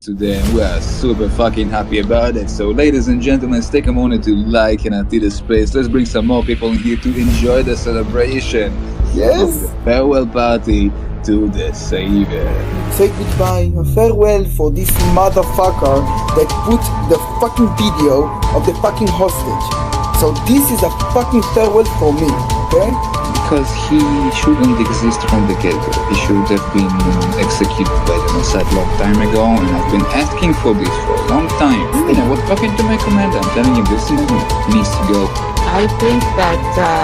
today, and we are super fucking happy about it. So ladies and gentlemen, let's take a moment to like and until the space. Let's bring some more people in here to enjoy the celebration of the farewell party to the Savior. Say goodbye, a farewell for this motherfucker that put the fucking video of the fucking hostage. So this is a fucking farewell for me, okay? Because he shouldn't exist from the get-go. He should have been executed by the Mossad long time ago, and I've been asking for this for a long time. And I was talking to my commander. I'm telling him this needs to go. I think that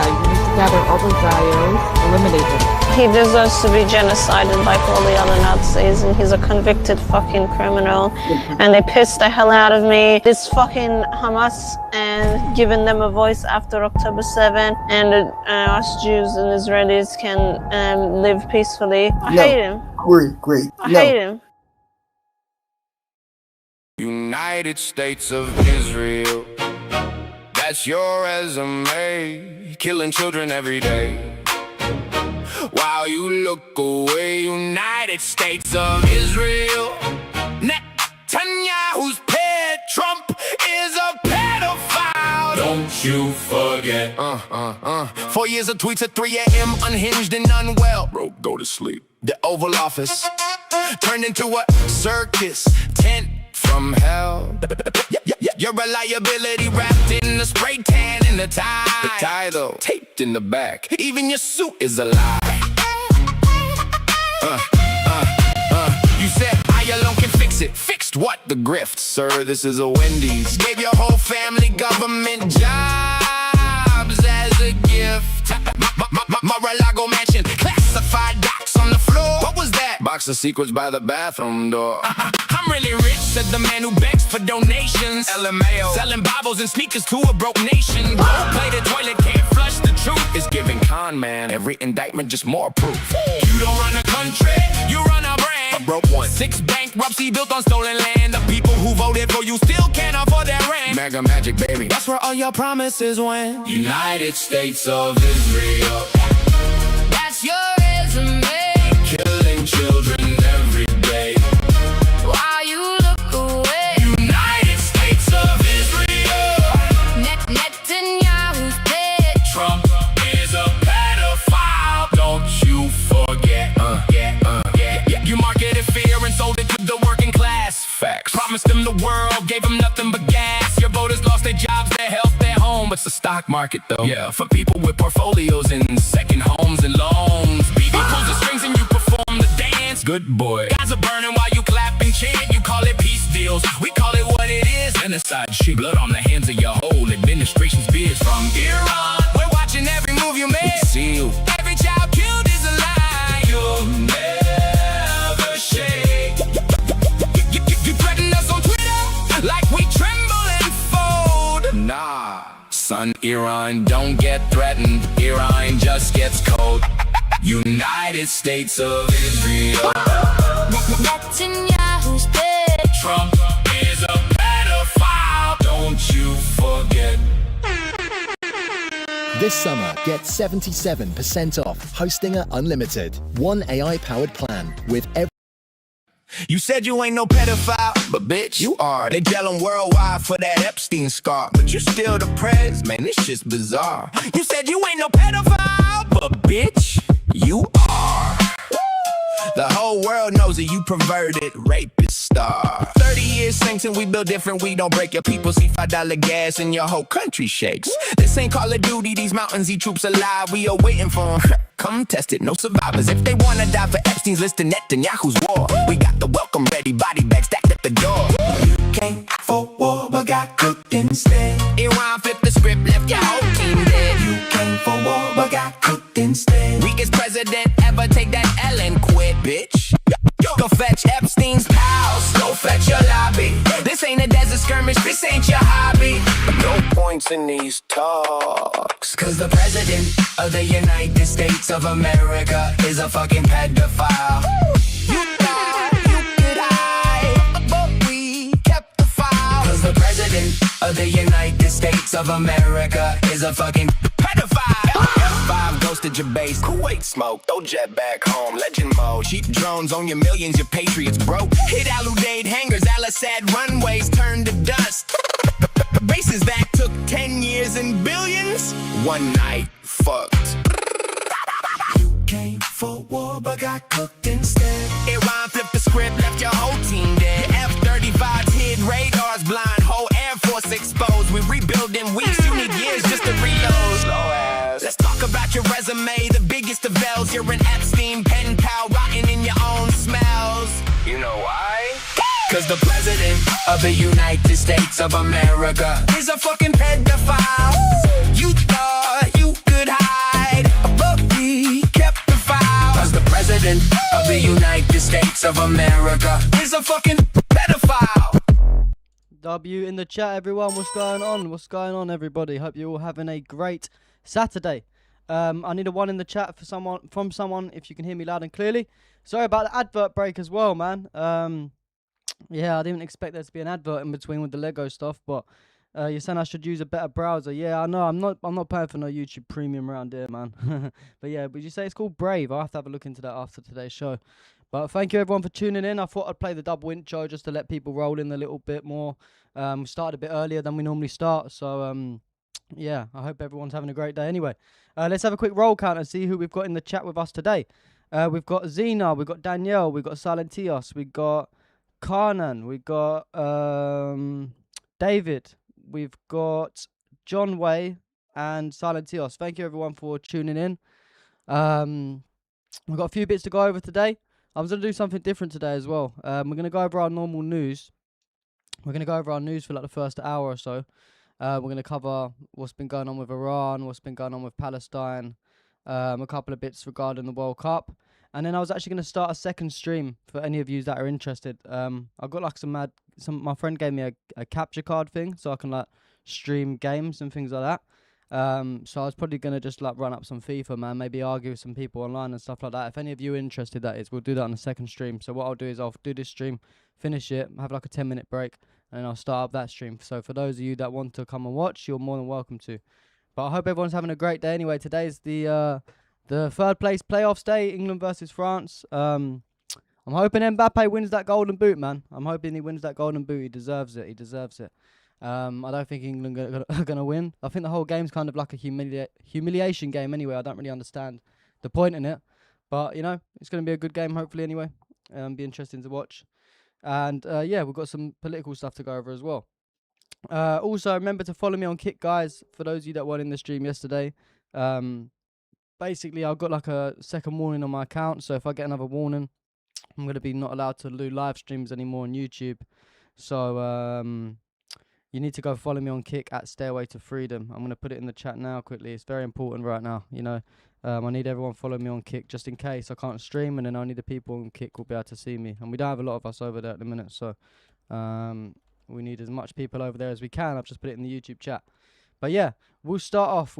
you need to gather all the Zios, eliminate them. He deserves to be genocided like all the other Nazis, and he's a convicted fucking criminal. And they pissed the hell out of me. This fucking Hamas and giving them a voice after October 7, and us Jews and Israelis can live peacefully. I hate him. Great. I hate him. United States of Israel, that's your resume. Killing children every day while you look away. United States of Israel, Netanyahu's pet, Trump is a pedophile. Don't you forget. 4 years of tweets at 3 a.m. unhinged and unwell. Bro, go to sleep. The Oval Office turned into a circus tent from hell. Your reliability wrapped in the spray tan and the tie. The title taped in the back. Even your suit is a lie. You said I alone can fix it. Fixed what? The grift. Sir, this is a Wendy's. Gave your whole family government jobs as a gift. Mar-a-Lago mansion, classified docs on the floor. What was that? Box of secrets by the bathroom door. I'm really rich, said the man who begs for donations. LMAO, selling Bibles and sneakers to a broke nation. Gold-plated toilet can't flush the truth. It's giving con man, every indictment just more proof. You don't run a country, you run a brand. A broke one. 6 bankruptcy built on stolen land. The people who voted for you still can't afford their rent. Mega magic, baby, that's where all your promises went. United States of Israel, that's your resume. Killing children every day while you look away. United States of Israel, Netanyahu's pet, Trump is a pedophile. Don't you forget. You marketed fear and sold it to the working class. Facts. Promised them the world, gave them nothing but gas. Your voters lost their jobs, their health, their home. It's the stock market though. Yeah, for people with portfolios and second homes and loans. BB pulls the strings and you perform the dance. Good boy. Guys are burning while you clap and chant. You call it peace deals, we call it what it is. Genocide shit. Blood on the hands of your whole administration's beers. From Iran, we're watching every move you make. See you. Every child killed is a lie. You'll never shake. You threaten us on Twitter like we tremble and fold. Nah, son, Iran don't get threatened. Iran just gets cold. United States of Israel, Netanyahu's pet, Trump is a pedophile. Don't you forget. This summer, get 77% off Hostinger Unlimited. One AI-powered plan with every... You said you ain't no pedophile, but bitch, you are. They yelling worldwide for that Epstein scar, but you still the prez, man, this shit's bizarre. You said you ain't no pedophile, but bitch, you are. The whole world knows that you perverted rapist star. 30 years since and we build different, we don't break. Your people see $5 gas and your whole country shakes. This ain't Call of Duty, these mountains, these troops alive, we are waiting for them. Come test it, no survivors. If they wanna die for Epstein's list and Netanyahu's war, we got the welcome ready, body bag stacked at the door. You came for war, but got cooked instead. Iran flipped the script, left your whole team dead. You came for war, but got cooked instead. Weakest president ever, take that L and quit, bitch. Go fetch Epstein's pals, go fetch your lobby. This ain't a desert skirmish, this ain't your hobby. No points in these talks, cause the president of the United States of America is a fucking pedophile. You thought you could hide, but we kept the file. Cause the president of the United States of America is a fucking pedophile. F5 toasted your base. Kuwait smoke, throw jet back home, legend mode. Cheap drones on your millions, your patriots broke. Hit Al-Udeid hangars, Al-Assad runways turned to dust. Bases that took 10 years and billions, one night fucked. You came for war but got cooked instead. Iran flipped the script, left your whole team dead. F-35s hid radars blind, whole Air Force exposed. We rebuild in weeks, you need years just to reload. Slow ass. Let's talk about your resume, the biggest of L's. You're an Epstein pen pal, rotting in your own smells. You know why? Cause the president of the United States of America is a fucking pedophile. You thought you could hide, but we kept the file. Cause the president of the United States of America is a fucking pedophile. W in the chat, everyone. What's going on? What's going on, everybody? Hope you're all having a great Saturday. I need a 1 in the chat for someone if you can hear me loud and clearly. Sorry about the advert break as well, man. Yeah, I didn't expect there to be an advert in between with the Lego stuff, but you're saying I should use a better browser. Yeah, I know. I'm not paying for no YouTube Premium around here, man. But yeah, would you say it's called Brave? I'll have to have a look into that after today's show. But thank you everyone for tuning in. I thought I'd play the double intro just to let people roll in a little bit more. We started a bit earlier than we normally start, so yeah, I hope everyone's having a great day. Anyway, let's have a quick roll count and see who we've got in the chat with us today. We've got Zena, we've got Danielle, we've got Silentios, we've got Karnan, we've got David, we've got John Way and Silentios. Thank you everyone for tuning in. We've got a few bits to go over today. I was going to do something different today as well. We're going to go over our normal news. We're going to go over our news for like the first hour or so. We're going to cover what's been going on with Iran, what's been going on with Palestine, a couple of bits regarding the World Cup. And then I was actually going to start a second stream for any of you that are interested. I've got like my friend gave me a capture card thing so I can like stream games and things like that. So I was probably going to just like run up some FIFA, man, maybe argue with some people online and stuff like that. If any of you are interested, that is, we'll do that on the second stream. So what I'll do is I'll do this stream, finish it, have like a 10-minute break, and then I'll start up that stream. So for those of you that want to come and watch, you're more than welcome to. But I hope everyone's having a great day anyway. Today's the third place playoffs day, England versus France. I'm hoping Mbappe wins that golden boot, man. I'm hoping he wins that golden boot. He deserves it. He deserves it. I don't think England are going to win. I think the whole game's kind of like a humiliation game anyway. I don't really understand the point in it. But, you know, it's going to be a good game hopefully anyway. Be interesting to watch. And, yeah, we've got some political stuff to go over as well. Also, remember to follow me on Kick, guys, for those of you that weren't in the stream yesterday. Basically, I've got like a second warning on my account. So if I get another warning, I'm going to be not allowed to do live streams anymore on YouTube. So, you need to go follow me on Kick at Stairway to Freedom. I'm going to put it in the chat now quickly. It's very important right now, you know. I need everyone follow me on Kick just in case I can't stream, and then only the people on Kick will be able to see me. And we don't have a lot of us over there at the minute, so we need as much people over there as we can. I've just put it in the YouTube chat. But yeah, we'll start off.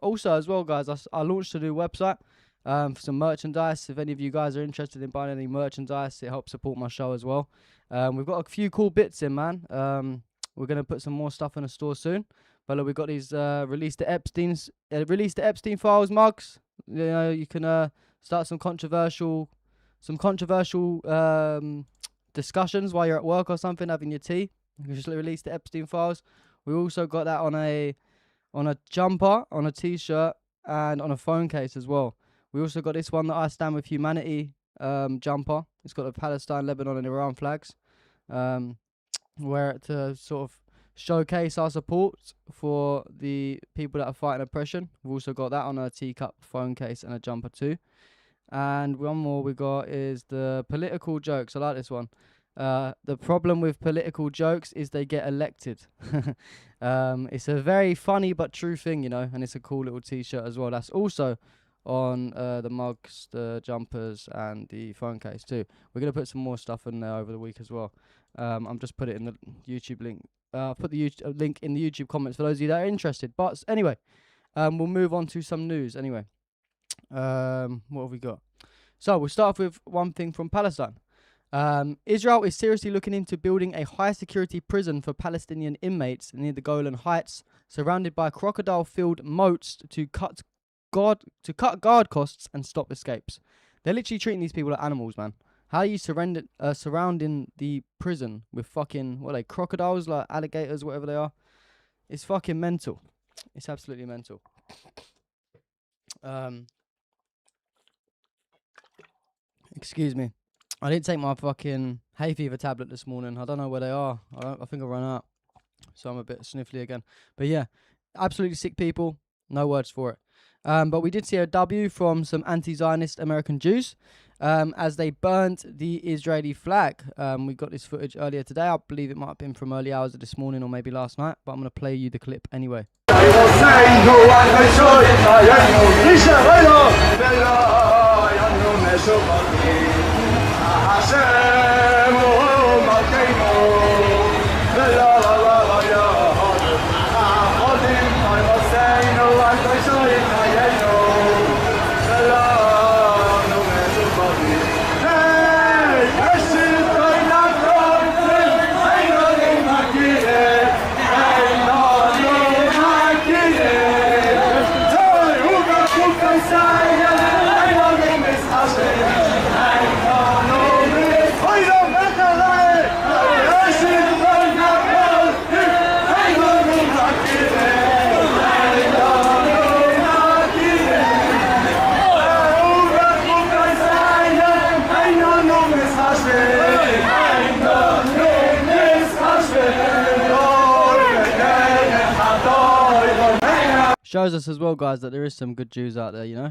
Also as well, guys, I launched a new website for some merchandise. If any of you guys are interested in buying any merchandise, it helps support my show as well. We've got a few cool bits in, man. We're going to put some more stuff in the store soon. But we've got these release the Epstein files mugs. You know, you can start some controversial discussions while you're at work or something, having your tea. You can just release the Epstein files. We also got that on a jumper, on a t-shirt, and on a phone case as well. We also got this one, that I Stand With Humanity jumper. It's got the Palestine, Lebanon, and Iran flags. Wear it to sort of showcase our support for the people that are fighting oppression. We've also got that on a teacup, phone case, and a jumper too. And one more we got is the political jokes. I like this one. The problem with political jokes is they get elected. It's a very funny but true thing, you know, and it's a cool little t-shirt as well. That's also on the mugs, the jumpers, and the phone case too. We're going to put some more stuff in there over the week as well. I'm just put it in the YouTube link. I'll put the link in the YouTube comments for those of you that are interested. But anyway, we'll move on to some news anyway. What have we got? So we'll start off with one thing from Palestine. Israel is seriously looking into building a high-security prison for Palestinian inmates near the Golan Heights, surrounded by crocodile-filled moats to cut cut guard costs and stop escapes. They're literally treating these people like animals, man. How are you surrounding the prison with fucking, what are they, crocodiles, like alligators, whatever they are? It's fucking mental. It's absolutely mental. Excuse me. I didn't take my fucking hay fever tablet this morning. I don't know where they are. I think I ran out. So I'm a bit sniffly again. But yeah, absolutely sick people. No words for it. But we did see a W from some anti-Zionist American Jews as they burnt the Israeli flag. We got this footage earlier today. I believe it might have been from early hours of this morning or maybe last night. But I'm going to play you the clip anyway. Shows us as well, guys, that there is some good Jews out there, you know?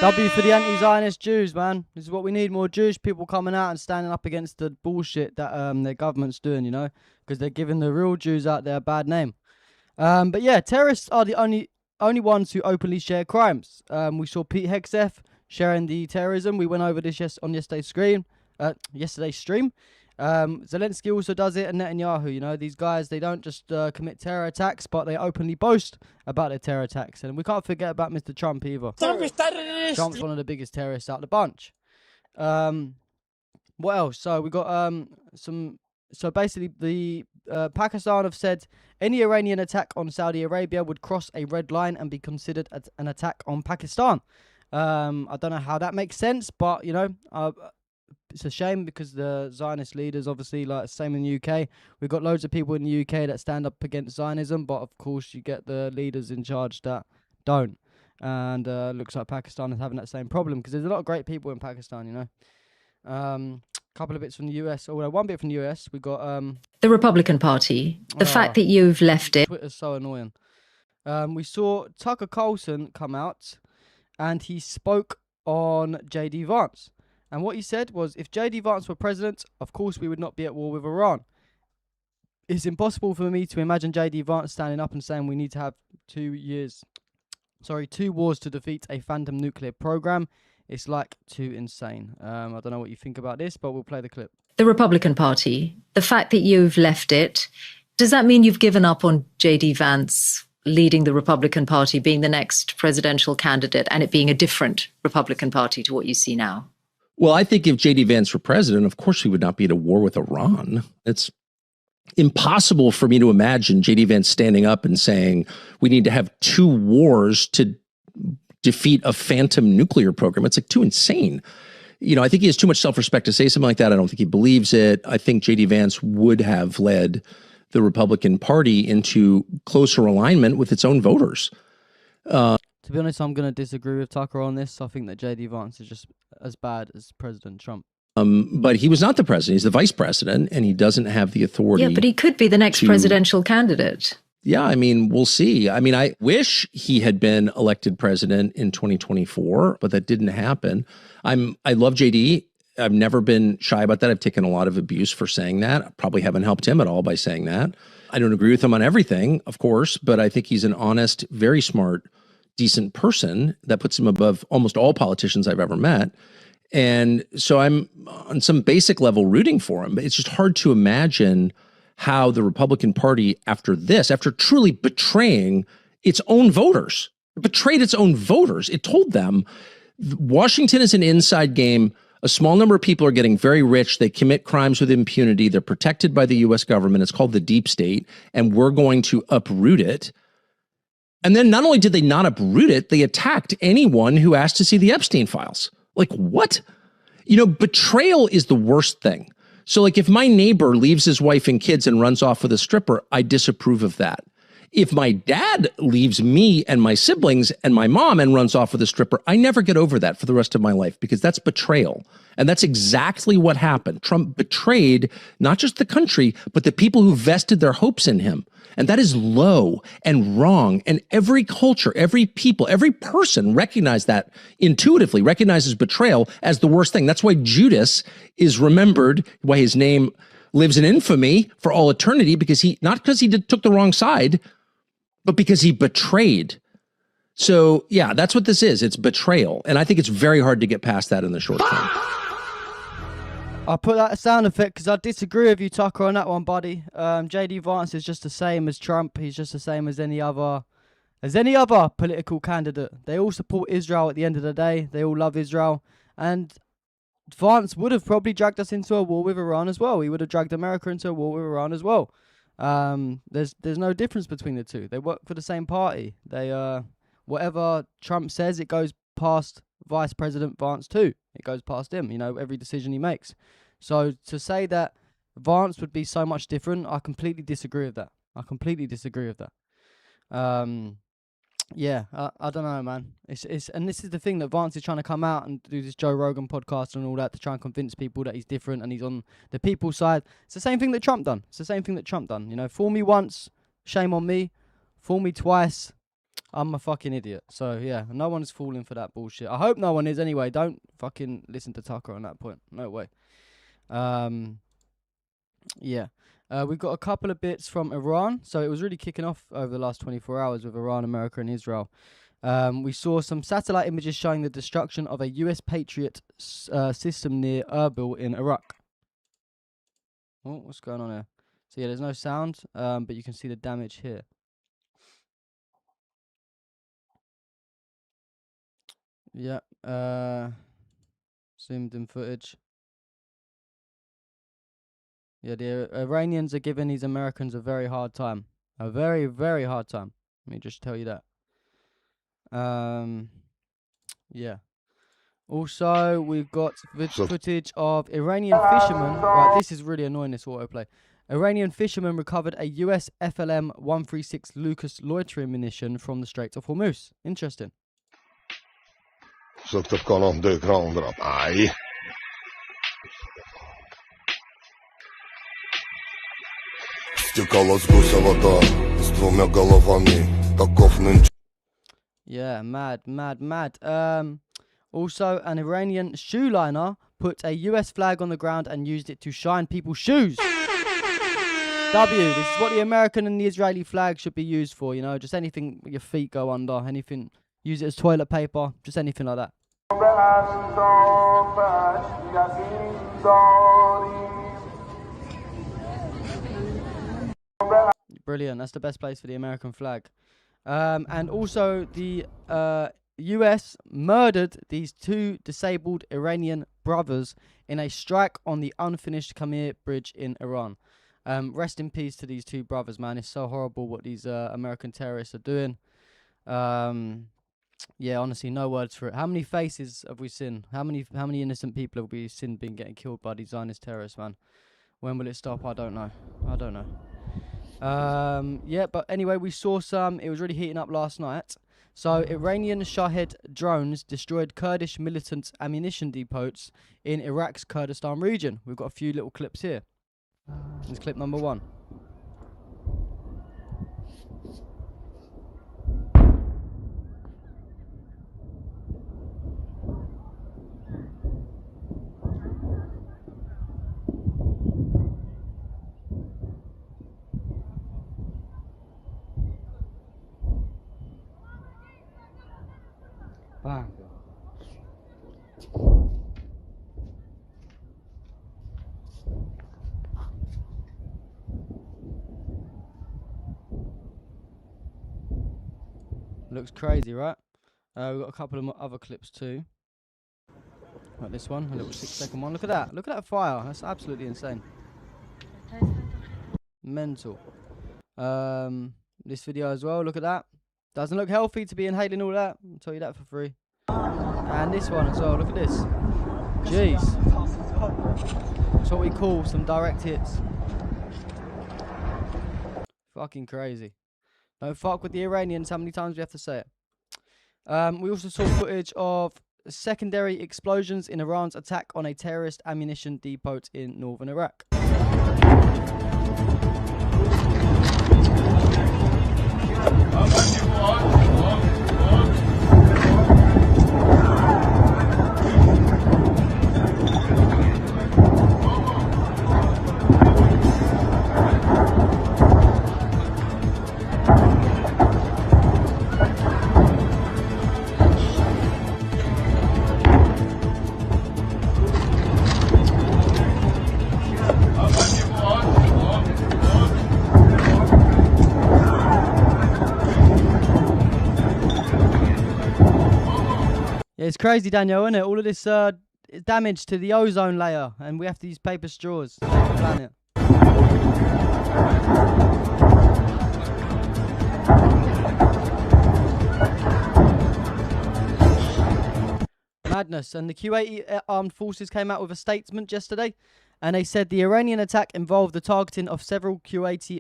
W for the anti-Zionist Jews, man. This is what we need, more Jewish people coming out and standing up against the bullshit that their government's doing, you know, because they're giving the real Jews out there a bad name. But yeah, terrorists are the only ones who openly share crimes. We saw Pete Hegseth sharing the terrorism. We went over this on yesterday's stream. Zelensky also does it, and Netanyahu, you know, these guys, they don't just commit terror attacks, but they openly boast about their terror attacks. And we can't forget about Mr. Trump either. Trump's one of the biggest terrorists out of the bunch. What else? So we got so basically the Pakistan have said any Iranian attack on Saudi Arabia would cross a red line and be considered an attack on Pakistan. I don't know how that makes sense, but you know, it's a shame because the Zionist leaders, obviously, like same in the UK, we've got loads of people in the UK that stand up against Zionism, but of course you get the leaders in charge that don't. And looks like Pakistan is having that same problem because there's a lot of great people in Pakistan, you know. Couple of bits from the US, or one bit from the US. We got the Republican Party. The fact that you've left it. Twitter's so annoying. We saw Tucker Carlson come out, and he spoke on JD Vance. And what he said was, if JD Vance were president, of course we would not be at war with Iran. It's impossible for me to imagine JD Vance standing up and saying we need to have 2 wars to defeat a phantom nuclear program. It's like too insane. I don't know what you think about this, but we'll play the clip. The Republican Party. The fact that you've left it. Does that mean you've given up on JD Vance leading the Republican Party, being the next presidential candidate, and it being a different Republican Party to what you see now? Well, I think if J.D. Vance were president, of course we would not be at a war with Iran. It's impossible for me to imagine J.D. Vance standing up and saying we need to have 2 wars to defeat a phantom nuclear program. It's like too insane. You know, I think he has too much self-respect to say something like that. I don't think he believes it. I think J.D. Vance would have led the Republican Party into closer alignment with its own voters. To be honest, I'm going to disagree with Tucker on this. I think that JD Vance is just as bad as President Trump. But he was not the president. He's the vice president, and he doesn't have the authority. Yeah, but he could be the next presidential candidate. Yeah, I mean, we'll see. I mean, I wish he had been elected president in 2024, but that didn't happen. I love JD. I've never been shy about that. I've taken a lot of abuse for saying that. I probably haven't helped him at all by saying that. I don't agree with him on everything, of course, but I think he's an honest, very smart, decent person that puts him above almost all politicians I've ever met. And so I'm on some basic level rooting for him, but it's just hard to imagine how the Republican Party after truly betraying its own voters, betrayed its own voters. It told them Washington is an inside game. A small number of people are getting very rich. They commit crimes with impunity. They're protected by the US government. It's called the deep state, and we're going to uproot it. And then not only did they not uproot it, they attacked anyone who asked to see the Epstein files. Like, what? You know, betrayal is the worst thing. So like if my neighbor leaves his wife and kids and runs off with a stripper, I disapprove of that. If my dad leaves me and my siblings and my mom and runs off with a stripper, I never get over that for the rest of my life because that's betrayal. And that's exactly what happened. Trump betrayed not just the country, but the people who vested their hopes in him. And that is low and wrong. And every culture, every people, every person recognizes that intuitively, recognizes betrayal as the worst thing. That's why Judas is remembered, why his name lives in infamy for all eternity, because not because he took the wrong side, but because he betrayed. So yeah, that's what this is. It's betrayal. And I think it's very hard to get past that in the short term. I put that sound effect because I disagree with you, Tucker, on that one, buddy. JD Vance is just the same as Trump. He's just the same as any other political candidate. They all support Israel at the end of the day. They all love Israel. And Vance would have probably dragged us into a war with Iran as well. He would have dragged America into a war with Iran as well. There's no difference between the two. They work for the same party. They whatever Trump says, it goes past Vice President Vance too. It goes past him, you know, every decision he makes. So to say that Vance would be so much different, I completely disagree with that. Yeah, I don't know, man. It's and this is the thing that Vance is trying to come out and do this Joe Rogan podcast and all that to try and convince people that he's different and he's on the people's side. It's the same thing that Trump done. You know, fool me once, shame on me. Fool me twice, I'm a fucking idiot. So yeah, no one is falling for that bullshit. I hope no one is anyway. Don't fucking listen to Tucker on that point. No way. Yeah. We've got a couple of bits from Iran. So it was really kicking off over the last 24 hours with Iran, America, and Israel. We saw some satellite images showing the destruction of a US Patriot system near Erbil in Iraq. Oh, what's going on here? So yeah, there's no sound, but you can see the damage here. Yeah, zoomed in footage. Yeah, the Iranians are giving these Americans a very hard time. A very, very hard time. Let me just tell you that. Yeah. Also, we've got footage of Iranian fishermen. Right, this is really annoying, this autoplay. Iranian fishermen recovered a US FLM-136 Lucas loitering munition from the Straits of Hormuz. Interesting. Yeah, mad. Also, an Iranian shoe liner put a US flag on the ground and used it to shine people's shoes. This is what the American and the Israeli flag should be used for, you know, just anything your feet go under, anything, use it as toilet paper, just anything like that. Brilliant, that's the best place for the American flag. And also the US murdered these two disabled Iranian brothers in a strike on the unfinished Khmer Bridge in Iran. Rest in peace to these two brothers, man. It's so horrible what these American terrorists are doing. Yeah, honestly, no words for it. How many faces have we seen? How many innocent people have we seen being getting killed by these Zionist terrorists, man? When will it stop? I don't know. Yeah, but anyway, we saw some. It was really heating up last night. So Iranian Shahed drones destroyed Kurdish militant ammunition depots in Iraq's Kurdistan region. We've got a few little clips here. This is clip number 1. Bang. Looks crazy, right? We've got a couple of other clips too. Like this one, a little 6-second one. Look at that. Look at that fire. That's absolutely insane. Mental. This video as well. Look at that. Doesn't look healthy to be inhaling all that. I'll tell you that for free. And this one as well. Look at this. Jeez. That's what we call some direct hits. Fucking crazy. Don't fuck with the Iranians. How many times do we have to say it? We also saw footage of secondary explosions in Iran's attack on a terrorist ammunition depot in northern Iraq. Yeah, it's crazy, Daniel, isn't it? All of this damage to the ozone layer, and we have to use paper straws to save the planet. Madness. And the Kuwaiti armed forces came out with a statement yesterday, and they said the Iranian attack involved the targeting of several Kuwaiti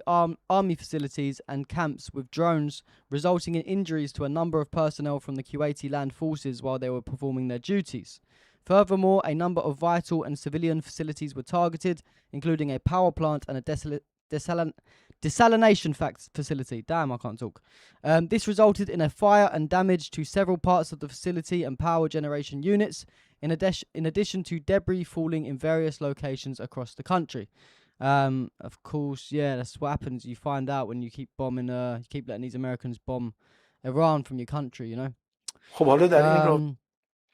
army facilities and camps with drones, resulting in injuries to a number of personnel from the Kuwaiti land forces while they were performing their duties. Furthermore, a number of vital and civilian facilities were targeted, including a power plant and a desalination facility. Damn, I can't talk. This resulted in a fire and damage to several parts of the facility and power generation units, in addition to debris falling in various locations across the country. Of course, yeah, that's what happens. You find out when you keep bombing, you keep letting these Americans bomb Iran from your country, you know.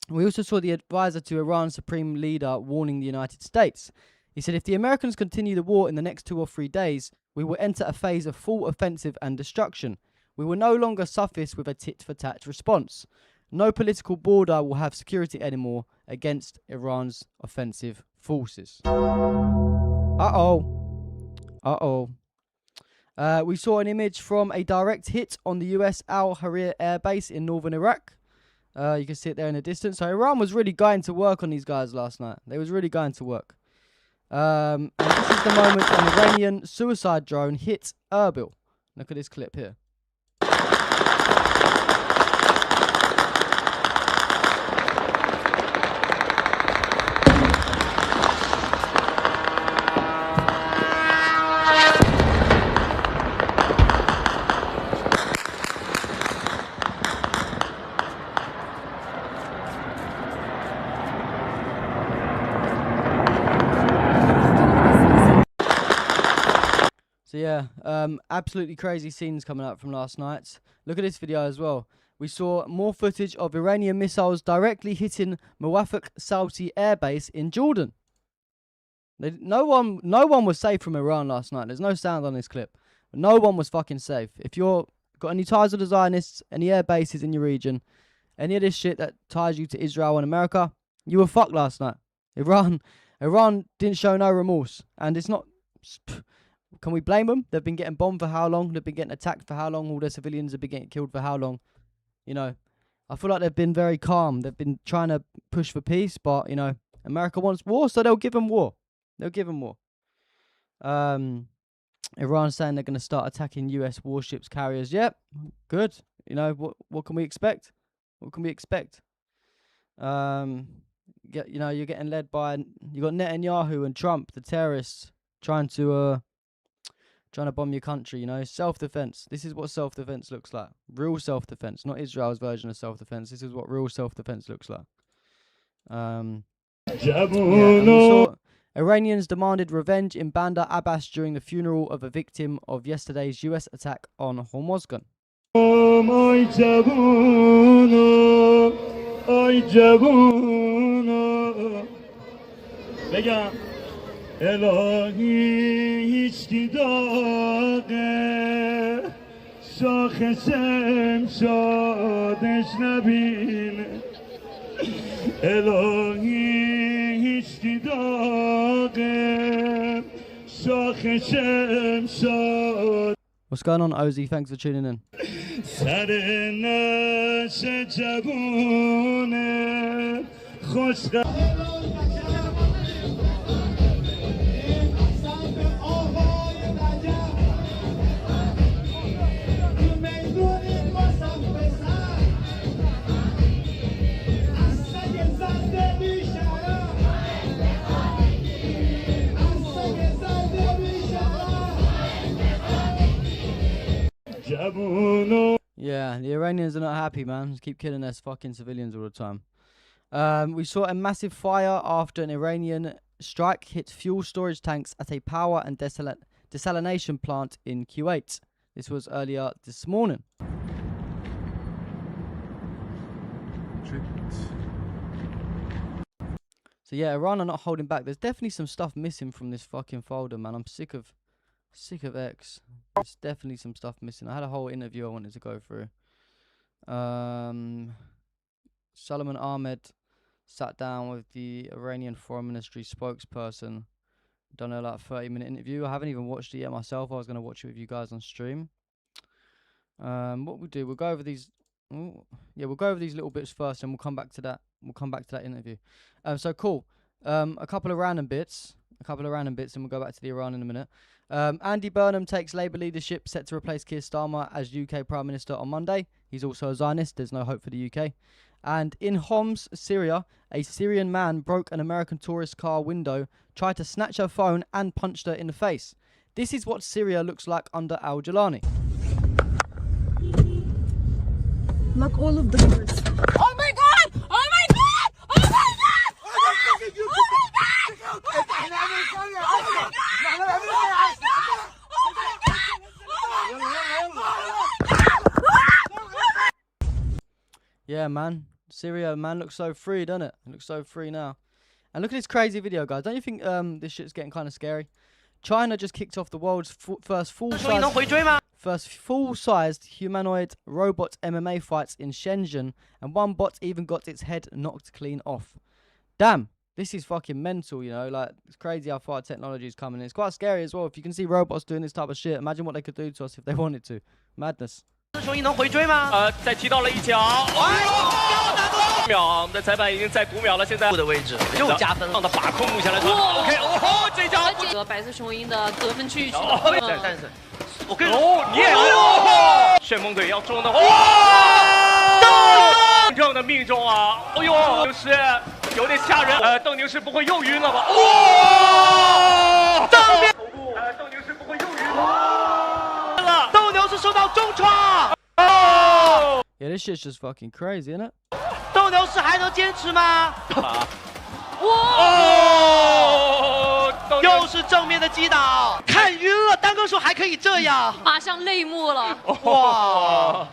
We also saw the advisor to Iran's supreme leader warning the United States. He said, if the Americans continue the war in the next 2 or 3 days, we will enter a phase of full offensive and destruction. We will no longer suffice with a tit-for-tat response. No political border will have security anymore against Iran's offensive forces. We saw an image from a direct hit on the US Al Harir air base in northern Iraq. You can see it there in the distance. So Iran was really going to work on these guys last night. They was really going to work. And this is the moment an Iranian suicide drone hit Erbil. Look at this clip here. So yeah, absolutely crazy scenes coming out from last night. Look at this video as well. We saw more footage of Iranian missiles directly hitting Mawafaq Sauti air base in Jordan. No one was safe from Iran last night. There's no sound on this clip. No one was fucking safe. If you're got any ties with the Zionists, any air bases in your region, any of this shit that ties you to Israel and America, you were fucked last night. Iran didn't show no remorse, and it's not. Can we blame them? They've been getting bombed for how long? They've been getting attacked for how long? All their civilians have been getting killed for how long? You know, I feel like they've been very calm. They've been trying to push for peace, but, you know, America wants war, so they'll give them war. They'll give them war. Iran saying they're going to start attacking US warships carriers. Yep, good. You know, what can we expect? What can we expect? You know, you're getting led by, you got Netanyahu and Trump, the terrorists, trying to bomb your country, you know. Self-defense. This is what self-defense looks like. Real self-defense, not Israel's version of self-defense. This is what real self-defense looks like. And we saw Iranians demanded revenge in Bandar Abbas during the funeral of a victim of yesterday's US attack on Hormozgan. جوونا بگم الهی هیچکی داغه شاخش امشادش نبینه الهی هیچکی داغه شاخش امشاد. What's going on, Ozzy? Thanks for tuning in. سر نش جوونه خوش Yeah, the Iranians are not happy, man. Just keep killing their fucking civilians all the time. We saw a massive fire after an Iranian strike hit fuel storage tanks at a power and desalination plant in Kuwait. This was earlier this morning. So yeah, Iran are not holding back. There's definitely some stuff missing from this fucking folder, man. I'm sick of X. There's definitely some stuff missing. I had a whole interview I wanted to go through. Salman Ahmed sat down with the Iranian Foreign Ministry spokesperson. Done a 30-minute interview. I haven't even watched it yet myself. I was going to watch it with you guys on stream. What we'll do, we'll go over these. We'll go over these little bits first, and we'll come back to that. We'll come back to that interview. So cool. A couple of random bits, and we'll go back to the Iran in a minute. Andy Burnham takes Labour leadership, set to replace Keir Starmer as UK Prime Minister on Monday. He's also a Zionist. There's no hope for the UK. And in Homs, Syria, a Syrian man broke an American tourist car window, tried to snatch her phone and punched her in the face. This is what Syria looks like under al-Jilani. Lock all of the doors. Oh my god! Oh my god! Oh my god! Oh my god! Yeah, man. Syria, man, looks so free, doesn't it? It looks so free now. And look at this crazy video, guys. Don't you think this shit's getting kind of scary? China just kicked off the world's first full-sized humanoid robot MMA fights in Shenzhen, and one bot even got its head knocked clean off. Damn, this is fucking mental, you know? Like, it's crazy how far technology is coming. It's quite scary as well. If you can see robots doing this type of shit, imagine what they could do to us if they wanted to. Madness. 雄鹰能回追吗？再踢到了一脚，秒，我们的裁判已经在5秒了，现在的位置又加分了。的把控目前来说 ，OK， 哦，这脚这个白色雄鹰的得分区域去但是，我跟你也旋风腿要中的话，正的命中啊！哎呦，就是有点吓人。邓宁是不会又晕了吧？正面，邓宁是不会又晕了。斗牛是受到重创。Yeah, this shit's just fucking crazy, isn't it? 斗牛士还能坚持吗？哇！又是正面的击倒，看晕了。单哥说还可以这样，马上泪目了。哇！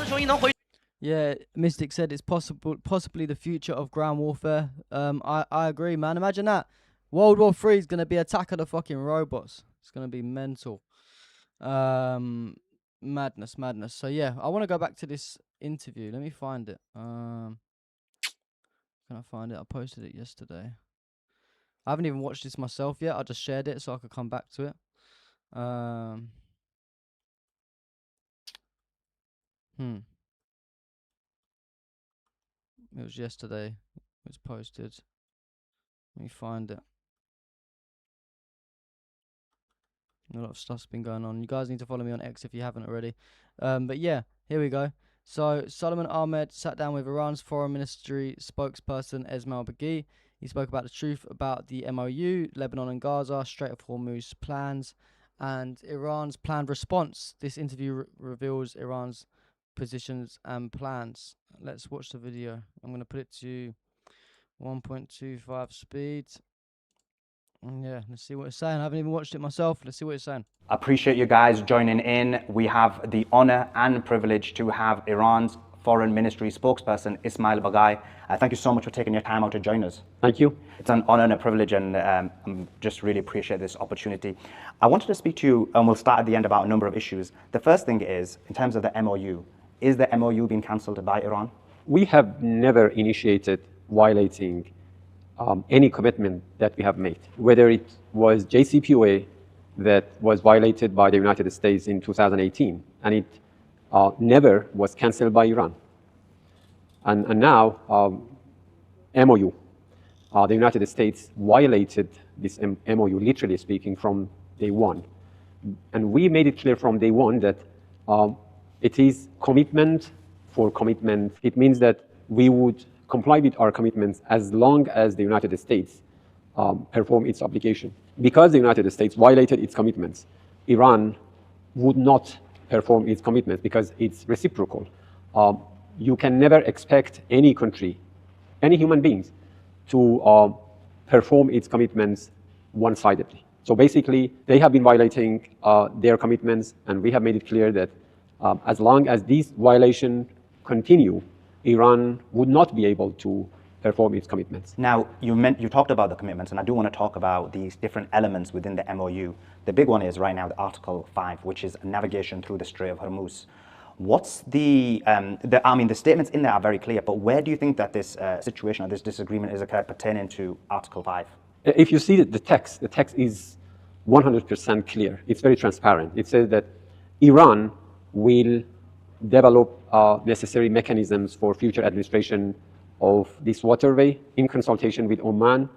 雄鹰能回。Yeah, Mystic said it's possibly the future of ground warfare. I agree, man. Imagine that. World War III is going to be attack of the fucking robots. It's going to be mental. Madness. So yeah, I want to go back to this interview. Let me find it. Can I find it? I posted it yesterday. I haven't even watched this myself yet. I just shared it so I could come back to it. It was yesterday. It was posted. Let me find it. A lot of stuff's been going on. You guys need to follow me on X if you haven't already. But yeah, here we go. So Salman Ahmed sat down with Iran's foreign ministry spokesperson Esmail Baghi. He spoke about the truth about the MOU, Lebanon and Gaza, Strait of Hormuz plans, and Iran's planned response. This interview reveals Iran's positions and plans. Let's watch the video. I'm going to put it to 1.25 speed. Yeah, let's see what it's saying. I haven't even watched it myself. Let's see what it's saying. Appreciate you guys joining in. We have the honor and privilege to have Iran's Foreign Ministry spokesperson, Ismail Bagai. Thank you so much for taking your time out to join us. Thank you. It's an honor and a privilege, and just really appreciate this opportunity. I wanted to speak to you, and we'll start at the end, about a number of issues. The first thing is, in terms of the MOU, is the MOU being cancelled by Iran? We have never initiated violating any commitment that we have made, whether it was JCPOA that was violated by the United States in 2018, and it never was cancelled by Iran. And now, MOU, the United States violated this MOU, literally speaking, from day one. And we made it clear from day one that it is commitment for commitment. It means that we would comply with our commitments as long as the United States perform its obligation. Because the United States violated its commitments, Iran would not perform its commitments because it's reciprocal. You can never expect any country, any human beings, to perform its commitments one-sidedly. So basically, they have been violating their commitments, and we have made it clear that as long as these violations continue, Iran would not be able to perform its commitments. Now, you talked about the commitments, and I do want to talk about these different elements within the MOU. The big one is right now the Article 5, which is navigation through the Strait of Hormuz. What's the statements in there are very clear, but where do you think that this situation or this disagreement is occurred pertaining to Article 5? If you see the text is 100% clear. It's very transparent. It says that Iran will develop necessary mechanisms for future administration of this waterway in consultation with Oman,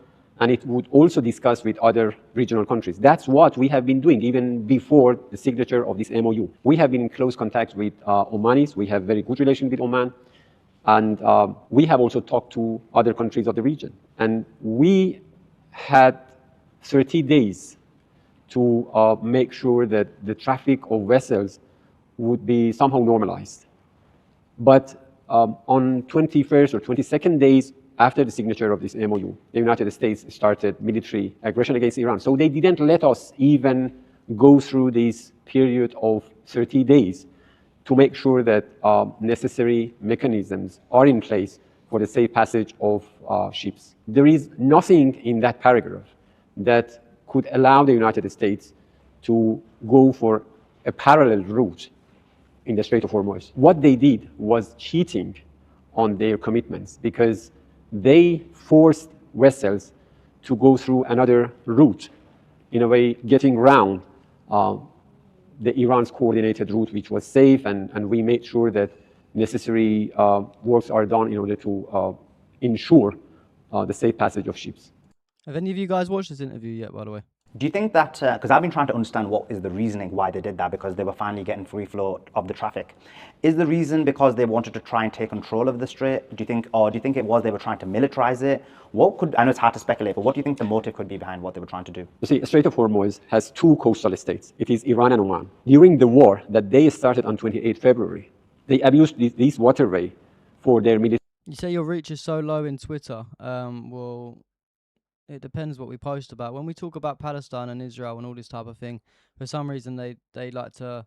and it would also discuss with other regional countries. That's what we have been doing even before the signature of this MOU. We have been in close contact with Omanis. We have very good relations with Oman, and we have also talked to other countries of the region. And we had 30 days to make sure that the traffic of vessels would be somehow normalized. But on 21st or 22nd days after the signature of this MOU, the United States started military aggression against Iran. So they didn't let us even go through this period of 30 days to make sure that necessary mechanisms are in place for the safe passage of ships. There is nothing in that paragraph that could allow the United States to go for a parallel route in the Strait of Hormuz. What they did was cheating on their commitments because they forced vessels to go through another route, in a way getting around the Iran's coordinated route, which was safe, and we made sure that necessary works are done in order to ensure the safe passage of ships. Have any of you guys watched this interview yet, by the way? Do you think that, because I've been trying to understand what is the reasoning why they did that, because they were finally getting free flow of the traffic. Is the reason because they wanted to try and take control of the strait? Do you think it was they were trying to militarize it? I know it's hard to speculate, but what do you think the motive could be behind what they were trying to do? You see, the Strait of Hormuz has two coastal states. It is Iran and Oman. During the war that they started on 28 February, they abused this waterway for their military. You say your reach is so low in Twitter. Well, it depends what we post about. When we talk about Palestine and Israel and all this type of thing, for some reason they like to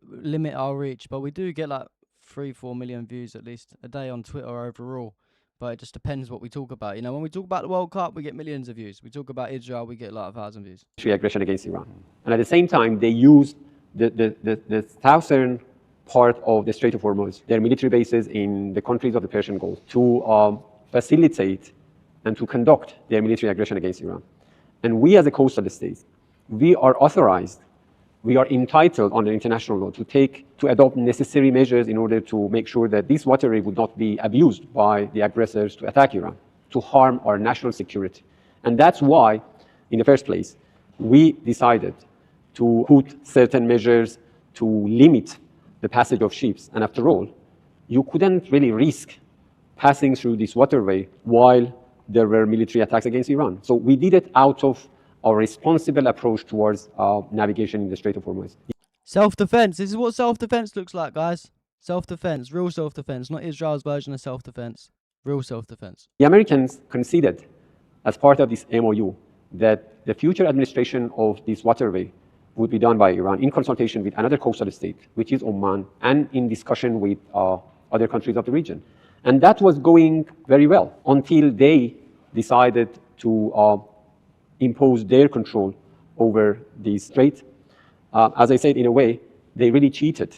limit our reach. But we do get like 3-4 million views at least a day on Twitter overall. But it just depends what we talk about. You know, when we talk about the World Cup, we get millions of views. We talk about Israel, we get like 1,000 views. Aggression against Iran. And at the same time, they used the southern part of the Strait of Hormuz, their military bases in the countries of the Persian Gulf, to facilitate and to conduct their military aggression against Iran. And we as a coastal state, we are authorized, we are entitled under international law to adopt necessary measures in order to make sure that this waterway would not be abused by the aggressors to attack Iran, to harm our national security. And that's why, in the first place, we decided to put certain measures to limit the passage of ships. And after all, you couldn't really risk passing through this waterway while there were military attacks against Iran. So we did it out of our responsible approach towards navigation in the Strait of Hormuz. Self-defense. This is what self-defense looks like, guys. Self-defense, real self-defense, not Israel's version of self-defense. Real self-defense. The Americans conceded, as part of this MOU, that the future administration of this waterway would be done by Iran in consultation with another coastal state, which is Oman, and in discussion with other countries of the region. And that was going very well until they decided to impose their control over the strait. As I said, in a way, they really cheated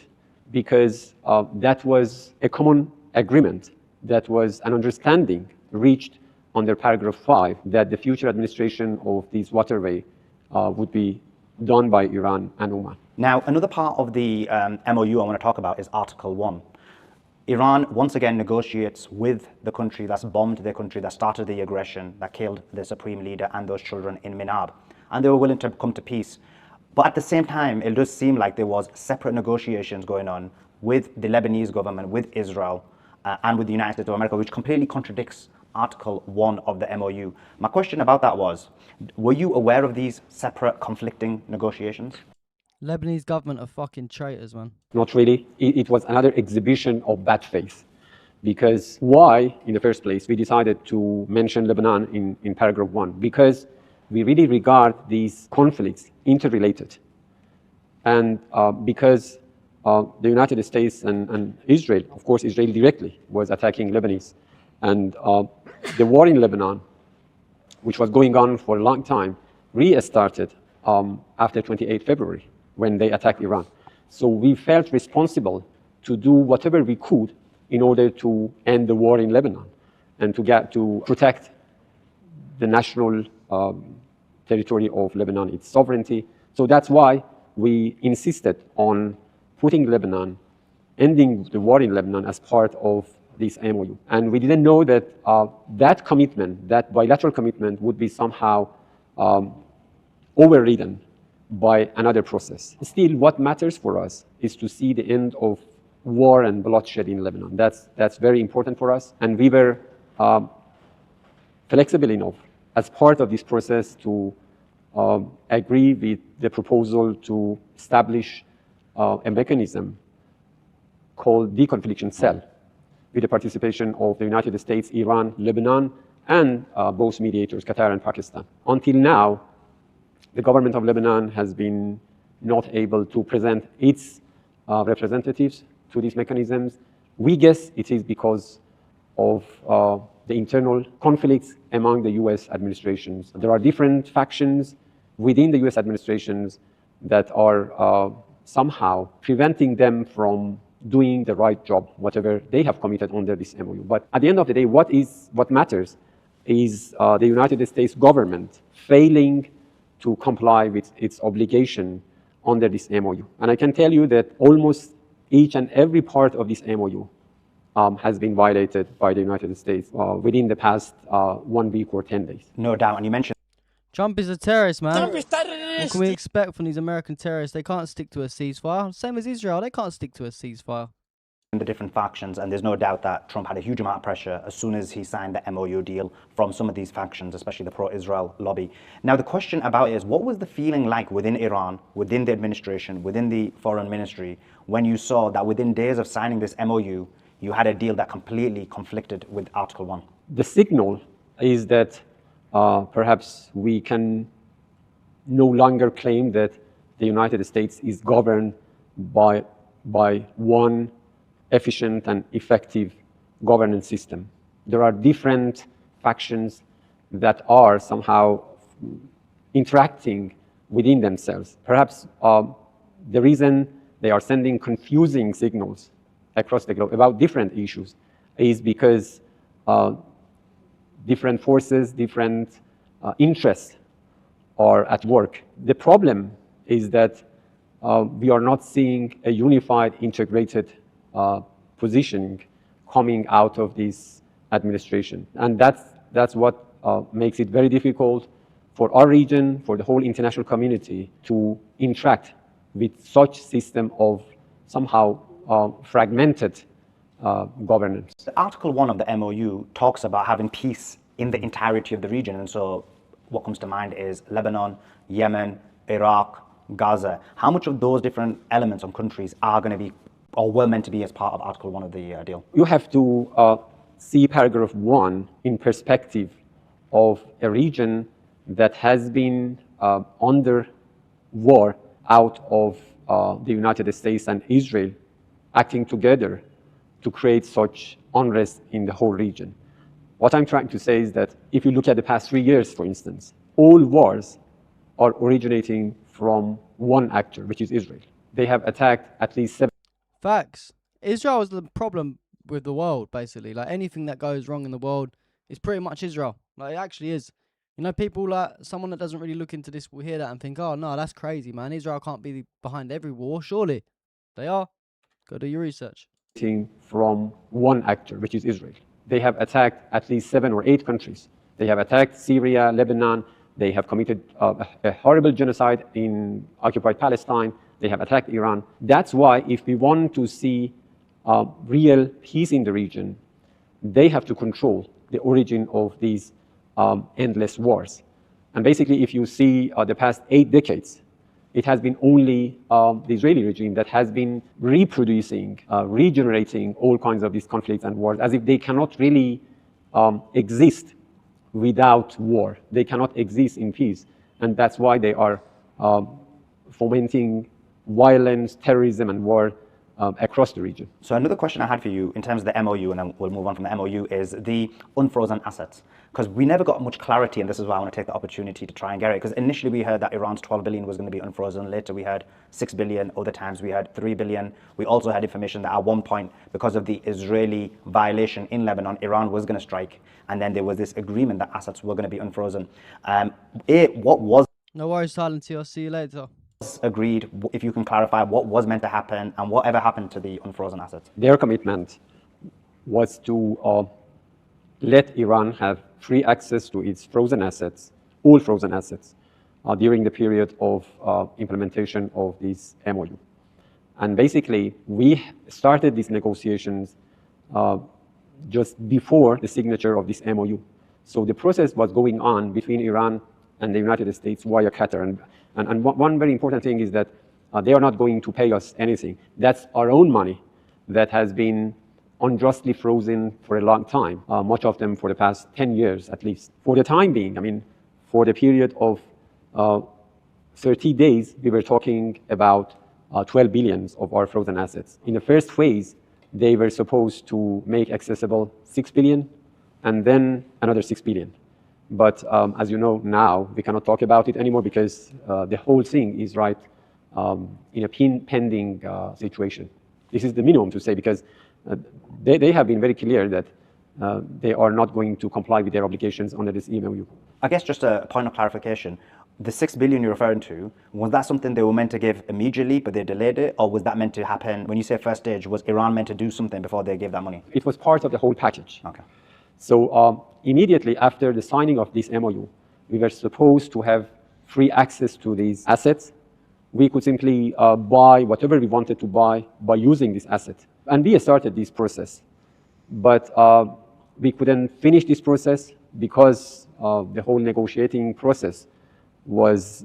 because that was a common agreement, that was an understanding reached under paragraph 5 that the future administration of this waterway would be done by Iran and Oman. Now, another part of the MOU I want to talk about is Article 1. Iran once again negotiates with the country that's bombed their country, that started the aggression, that killed the supreme leader and those children in Minab. And they were willing to come to peace. But at the same time, it does seem like there was separate negotiations going on with the Lebanese government, with Israel, and with the United States of America, which completely contradicts Article 1 of the MOU. My question about that was, were you aware of these separate conflicting negotiations? Lebanese government are fucking traitors, man. Not really. It was another exhibition of bad faith. Because why, in the first place, we decided to mention Lebanon in paragraph 1? Because we really regard these conflicts interrelated. And because the United States and Israel, of course, Israel directly was attacking Lebanese. And the war in Lebanon, which was going on for a long time, restarted after 28 February, when they attacked Iran. So we felt responsible to do whatever we could in order to end the war in Lebanon and to protect the national territory of Lebanon, its sovereignty. So that's why we insisted on putting Lebanon, ending the war in Lebanon as part of this MOU. And we didn't know that that commitment, that bilateral commitment, would be somehow overridden by another process. Still, what matters for us is to see the end of war and bloodshed in Lebanon. That's very important for us. And we were flexible enough as part of this process to agree with the proposal to establish a mechanism called deconfliction cell with the participation of the United States, Iran, Lebanon, and both mediators, Qatar and Pakistan. Until now, the government of Lebanon has been not able to present its representatives to these mechanisms. We guess it is because of the internal conflicts among the US administrations. There are different factions within the US administrations that are somehow preventing them from doing the right job, whatever they have committed under this MOU. But at the end of the day, what matters is the United States government failing to comply with its obligation under this MOU. And I can tell you that almost each and every part of this MOU has been violated by the United States within the past 1 week or 10 days. No doubt. And you mentioned Trump is a terrorist, man. What can we expect from these American terrorists? They can't stick to a ceasefire. Same as Israel, they can't stick to a ceasefire. the different factions, and there's no doubt that Trump had a huge amount of pressure as soon as he signed the MOU deal from some of these factions, especially the pro-Israel lobby. Now, the question about it is, what was the feeling like within Iran, within the administration, within the foreign ministry, when you saw that within days of signing this MOU, you had a deal that completely conflicted with Article 1? The signal is that perhaps we can no longer claim that the United States is governed by one efficient and effective governance system. There are different factions that are somehow interacting within themselves. Perhaps the reason they are sending confusing signals across the globe about different issues is because different forces, different interests are at work. The problem is that we are not seeing a unified, integrated positioning coming out of this administration. And that's what makes it very difficult for our region, for the whole international community to interact with such system of somehow fragmented governance. Article 1 of the MOU talks about having peace in the entirety of the region. And so what comes to mind is Lebanon, Yemen, Iraq, Gaza. How much of those different elements and countries are going to be or were meant to be as part of Article 1 of the deal? You have to see paragraph 1 in perspective of a region that has been under war out of the United States and Israel acting together to create such unrest in the whole region. What I'm trying to say is that if you look at the past 3 years, for instance, all wars are originating from one actor, which is Israel. They have attacked at least 7. Facts. Israel is the problem with the world, basically. Like anything that goes wrong in the world is pretty much Israel. Like it actually is. You know, people like someone that doesn't really look into this will hear that and think, "Oh no, that's crazy, man. Israel can't be behind every war, surely." They are. Go do your research. From one actor, which is Israel. They have attacked at least 7 or 8 countries. They have attacked Syria, Lebanon. They have committed a horrible genocide in occupied Palestine. They have attacked Iran. That's why if we want to see real peace in the region, they have to control the origin of these endless wars. And basically, if you see the past 8 decades, it has been only the Israeli regime that has been reproducing, regenerating all kinds of these conflicts and wars, as if they cannot really exist without war. They cannot exist in peace. And that's why they are fomenting violence, terrorism, and war across the region. So another question I had for you in terms of the MOU, and then we'll move on from the MOU, is the unfrozen assets. Because we never got much clarity, and this is why I want to take the opportunity to try and get it. Because initially we heard that Iran's 12 billion was going to be unfrozen. Later we heard 6 billion. Other times we had 3 billion. We also had information that at one point, because of the Israeli violation in Lebanon, Iran was going to strike. And then there was this agreement that assets were going to be unfrozen. What was... No worries, silence. I'll see you later. Agreed, if you can clarify what was meant to happen and whatever happened to the unfrozen assets. Their commitment was to let Iran have free access to its frozen assets, all frozen assets, during the period of implementation of this MOU. And basically, we started these negotiations just before the signature of this MOU. So the process was going on between Iran and the United States via Qatar. And one very important thing is that they are not going to pay us anything. That's our own money that has been unjustly frozen for a long time, much of them for the past 10 years at least. For the time being, I mean, for the period of 30 days, we were talking about 12 billion of our frozen assets. In the first phase, they were supposed to make accessible 6 billion and then another 6 billion. But as you know now, we cannot talk about it anymore because the whole thing is right in a pending situation. This is the minimum to say because they have been very clear that they are not going to comply with their obligations under this MOU. I guess just a point of clarification. The 6 billion you're referring to, was that something they were meant to give immediately, but they delayed it? Or was that meant to happen, when you say first stage, was Iran meant to do something before they gave that money? It was part of the whole package. Okay. So immediately after the signing of this MOU, we were supposed to have free access to these assets. We could simply buy whatever we wanted to buy by using this asset. And we started this process. But we couldn't finish this process because the whole negotiating process was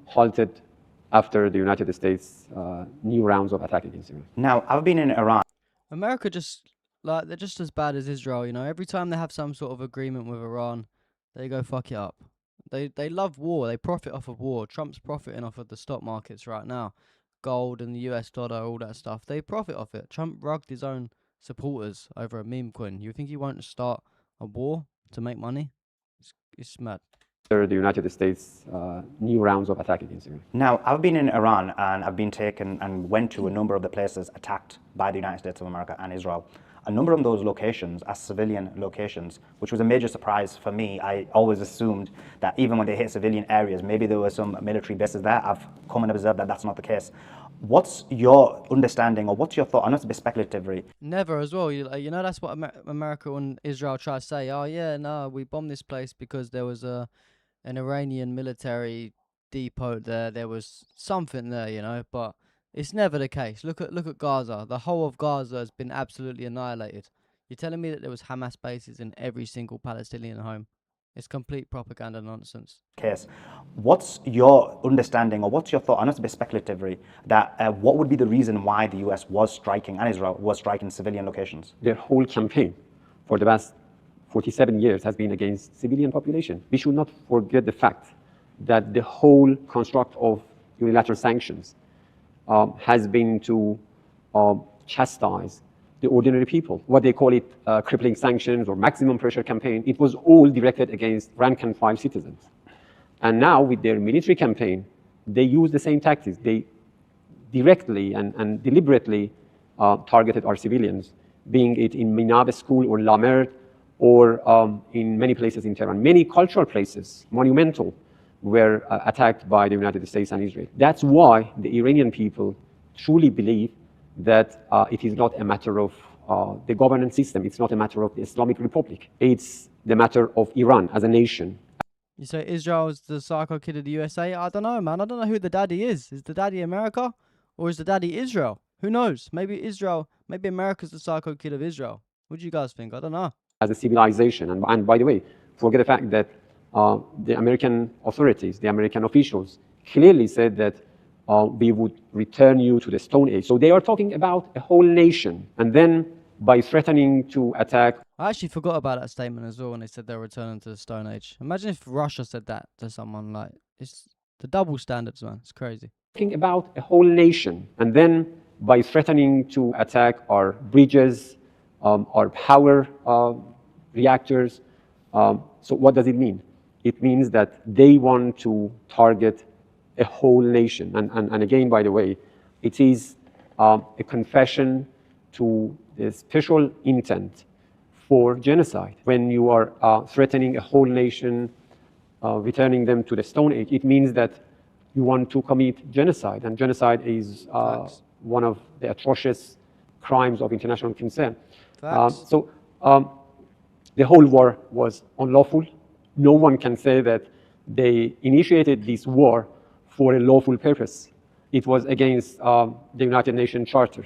halted after the United States' new rounds of attack against Iran. Now, I've been in Iran. America just, like, they're just as bad as Israel, you know. Every time they have some sort of agreement with Iran, they go fuck it up. They love war. They profit off of war. Trump's profiting off of the stock markets right now. Gold and the US dollar, all that stuff. They profit off it. Trump rugged his own supporters over a meme coin. You think he won't start a war to make money? It's mad. The United States' new rounds of attack against Iran. Now, I've been in Iran and I've been taken and went to a number of the places attacked by the United States of America and Israel. A number of those locations are civilian locations, which was a major surprise for me. I always assumed that even when they hit civilian areas, maybe there were some military bases there. I've come and observed that that's not the case. What's your understanding, or what's your thought? I know it's a bit speculative, really. Never as well. You know, that's what America and Israel try to say. Oh, yeah, no, we bombed this place because there was an Iranian military depot there. There was something there, you know, but it's never the case. Look at Gaza. The whole of Gaza has been absolutely annihilated. You're telling me that there was Hamas bases in every single Palestinian home? It's complete propaganda nonsense. Case. What's your understanding, or what's your thought? I know it's a bit speculative, really, that what would be the reason why the US was striking and Israel was striking civilian locations? Their whole campaign for the past 47 years has been against civilian population. We should not forget the fact that the whole construct of unilateral sanctions has been to chastise the ordinary people. What they call it crippling sanctions or maximum pressure campaign, it was all directed against rank and file citizens. And now with their military campaign, they use the same tactics. They directly and deliberately targeted our civilians, being it in Minab school or La Merde or in many places in Tehran. Many cultural places, monumental, were attacked by the United States and Israel. That's why the Iranian people truly believe that it is not a matter of the governance system. It's not a matter of the Islamic Republic. It's the matter of Iran as a nation. You say Israel's the psycho kid of the USA? I don't know, man. I don't know who the daddy is. Is the daddy America or is the daddy Israel? Who knows? Maybe Israel, maybe America's the psycho kid of Israel. What do you guys think? I don't know. As a civilization. And by the way, forget the fact that the American authorities, the American officials, clearly said that we would return you to the Stone Age. So they are talking about a whole nation. And then by threatening to attack. I actually forgot about that statement as well when they said they're returning to the Stone Age. Imagine if Russia said that to someone. Like, it's the double standards, man. It's crazy. Talking about a whole nation. And then by threatening to attack our bridges, our power reactors. So what does it mean? It means that they want to target a whole nation. And again, by the way, it is a confession to the special intent for genocide. When you are threatening a whole nation, returning them to the Stone Age, it means that you want to commit genocide. And genocide is one of the atrocious crimes of international concern. So the whole war was unlawful. No one can say that they initiated this war for a lawful purpose. It was against the United Nations Charter.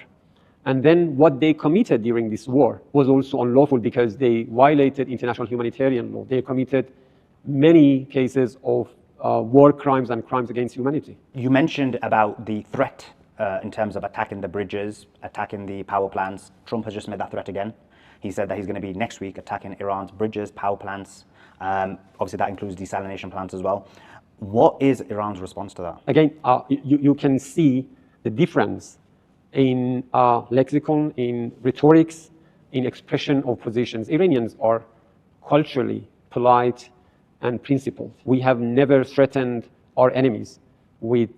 And then what they committed during this war was also unlawful because they violated international humanitarian law. They committed many cases of war crimes and crimes against humanity. You mentioned about the threat in terms of attacking the bridges, attacking the power plants. Trump has just made that threat again. He said that he's going to be next week attacking Iran's bridges, power plants. Obviously, that includes desalination plants as well. What is Iran's response to that? Again, you can see the difference in lexicon, in rhetorics, in expression of positions. Iranians are culturally polite and principled. We have never threatened our enemies with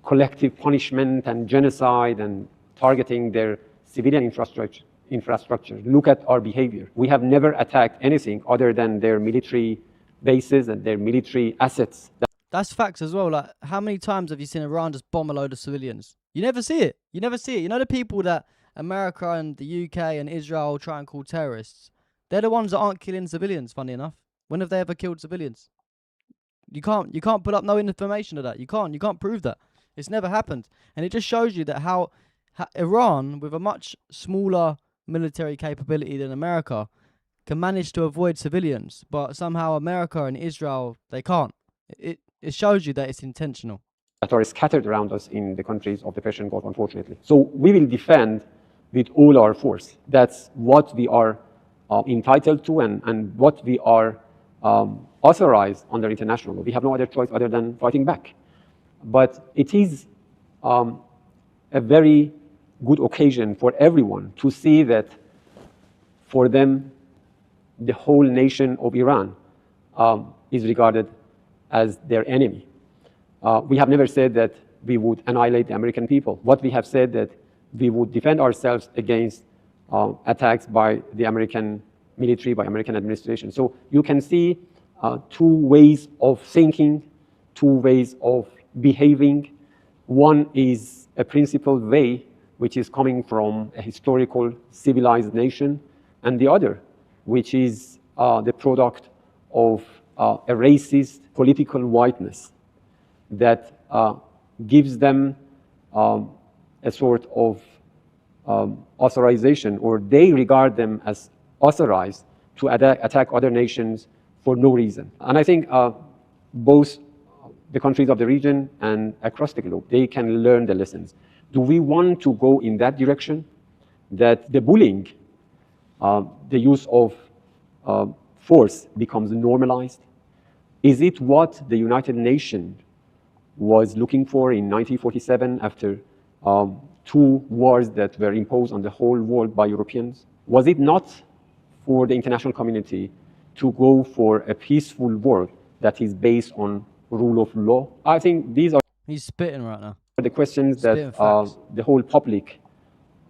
collective punishment and genocide and targeting their civilian infrastructure. Look at our behavior. We have never attacked anything other than their military bases and their military assets. That's facts as well. Like, how many times have you seen Iran just bomb a load of civilians? You never see it. You never see it. You know the people that America and the UK and Israel try and call terrorists? They're the ones that aren't killing civilians, funny enough. When have they ever killed civilians? You can't put up no information of that. You can't prove that. It's never happened. And it just shows you that how Iran, with a much smaller military capability than America, can manage to avoid civilians, but somehow America and Israel, they can't. It shows you that it's intentional. That are scattered around us in the countries of the Persian Gulf, unfortunately. So we will defend with all our force. That's what we are entitled to and what we are authorized under international law. We have no other choice other than fighting back. But it is a very good occasion for everyone to see that for them, the whole nation of Iran is regarded as their enemy. We have never said that we would annihilate the American people. What we have said that we would defend ourselves against attacks by the American military, by American administration. So you can see two ways of thinking, two ways of behaving. One is a principled way, which is coming from a historical civilized nation, and the other, which is the product of a racist political whiteness that gives them a sort of authorization, or they regard them as authorized to attack other nations for no reason. And I think both the countries of the region and across the globe, they can learn the lessons. Do we want to go in that direction, that the bullying, the use of force becomes normalized? Is it what the United Nations was looking for in 1947 after two wars that were imposed on the whole world by Europeans? Was it not for the international community to go for a peaceful world that is based on rule of law? I think these are He's spitting right now. the questions Spitting that facts. the whole public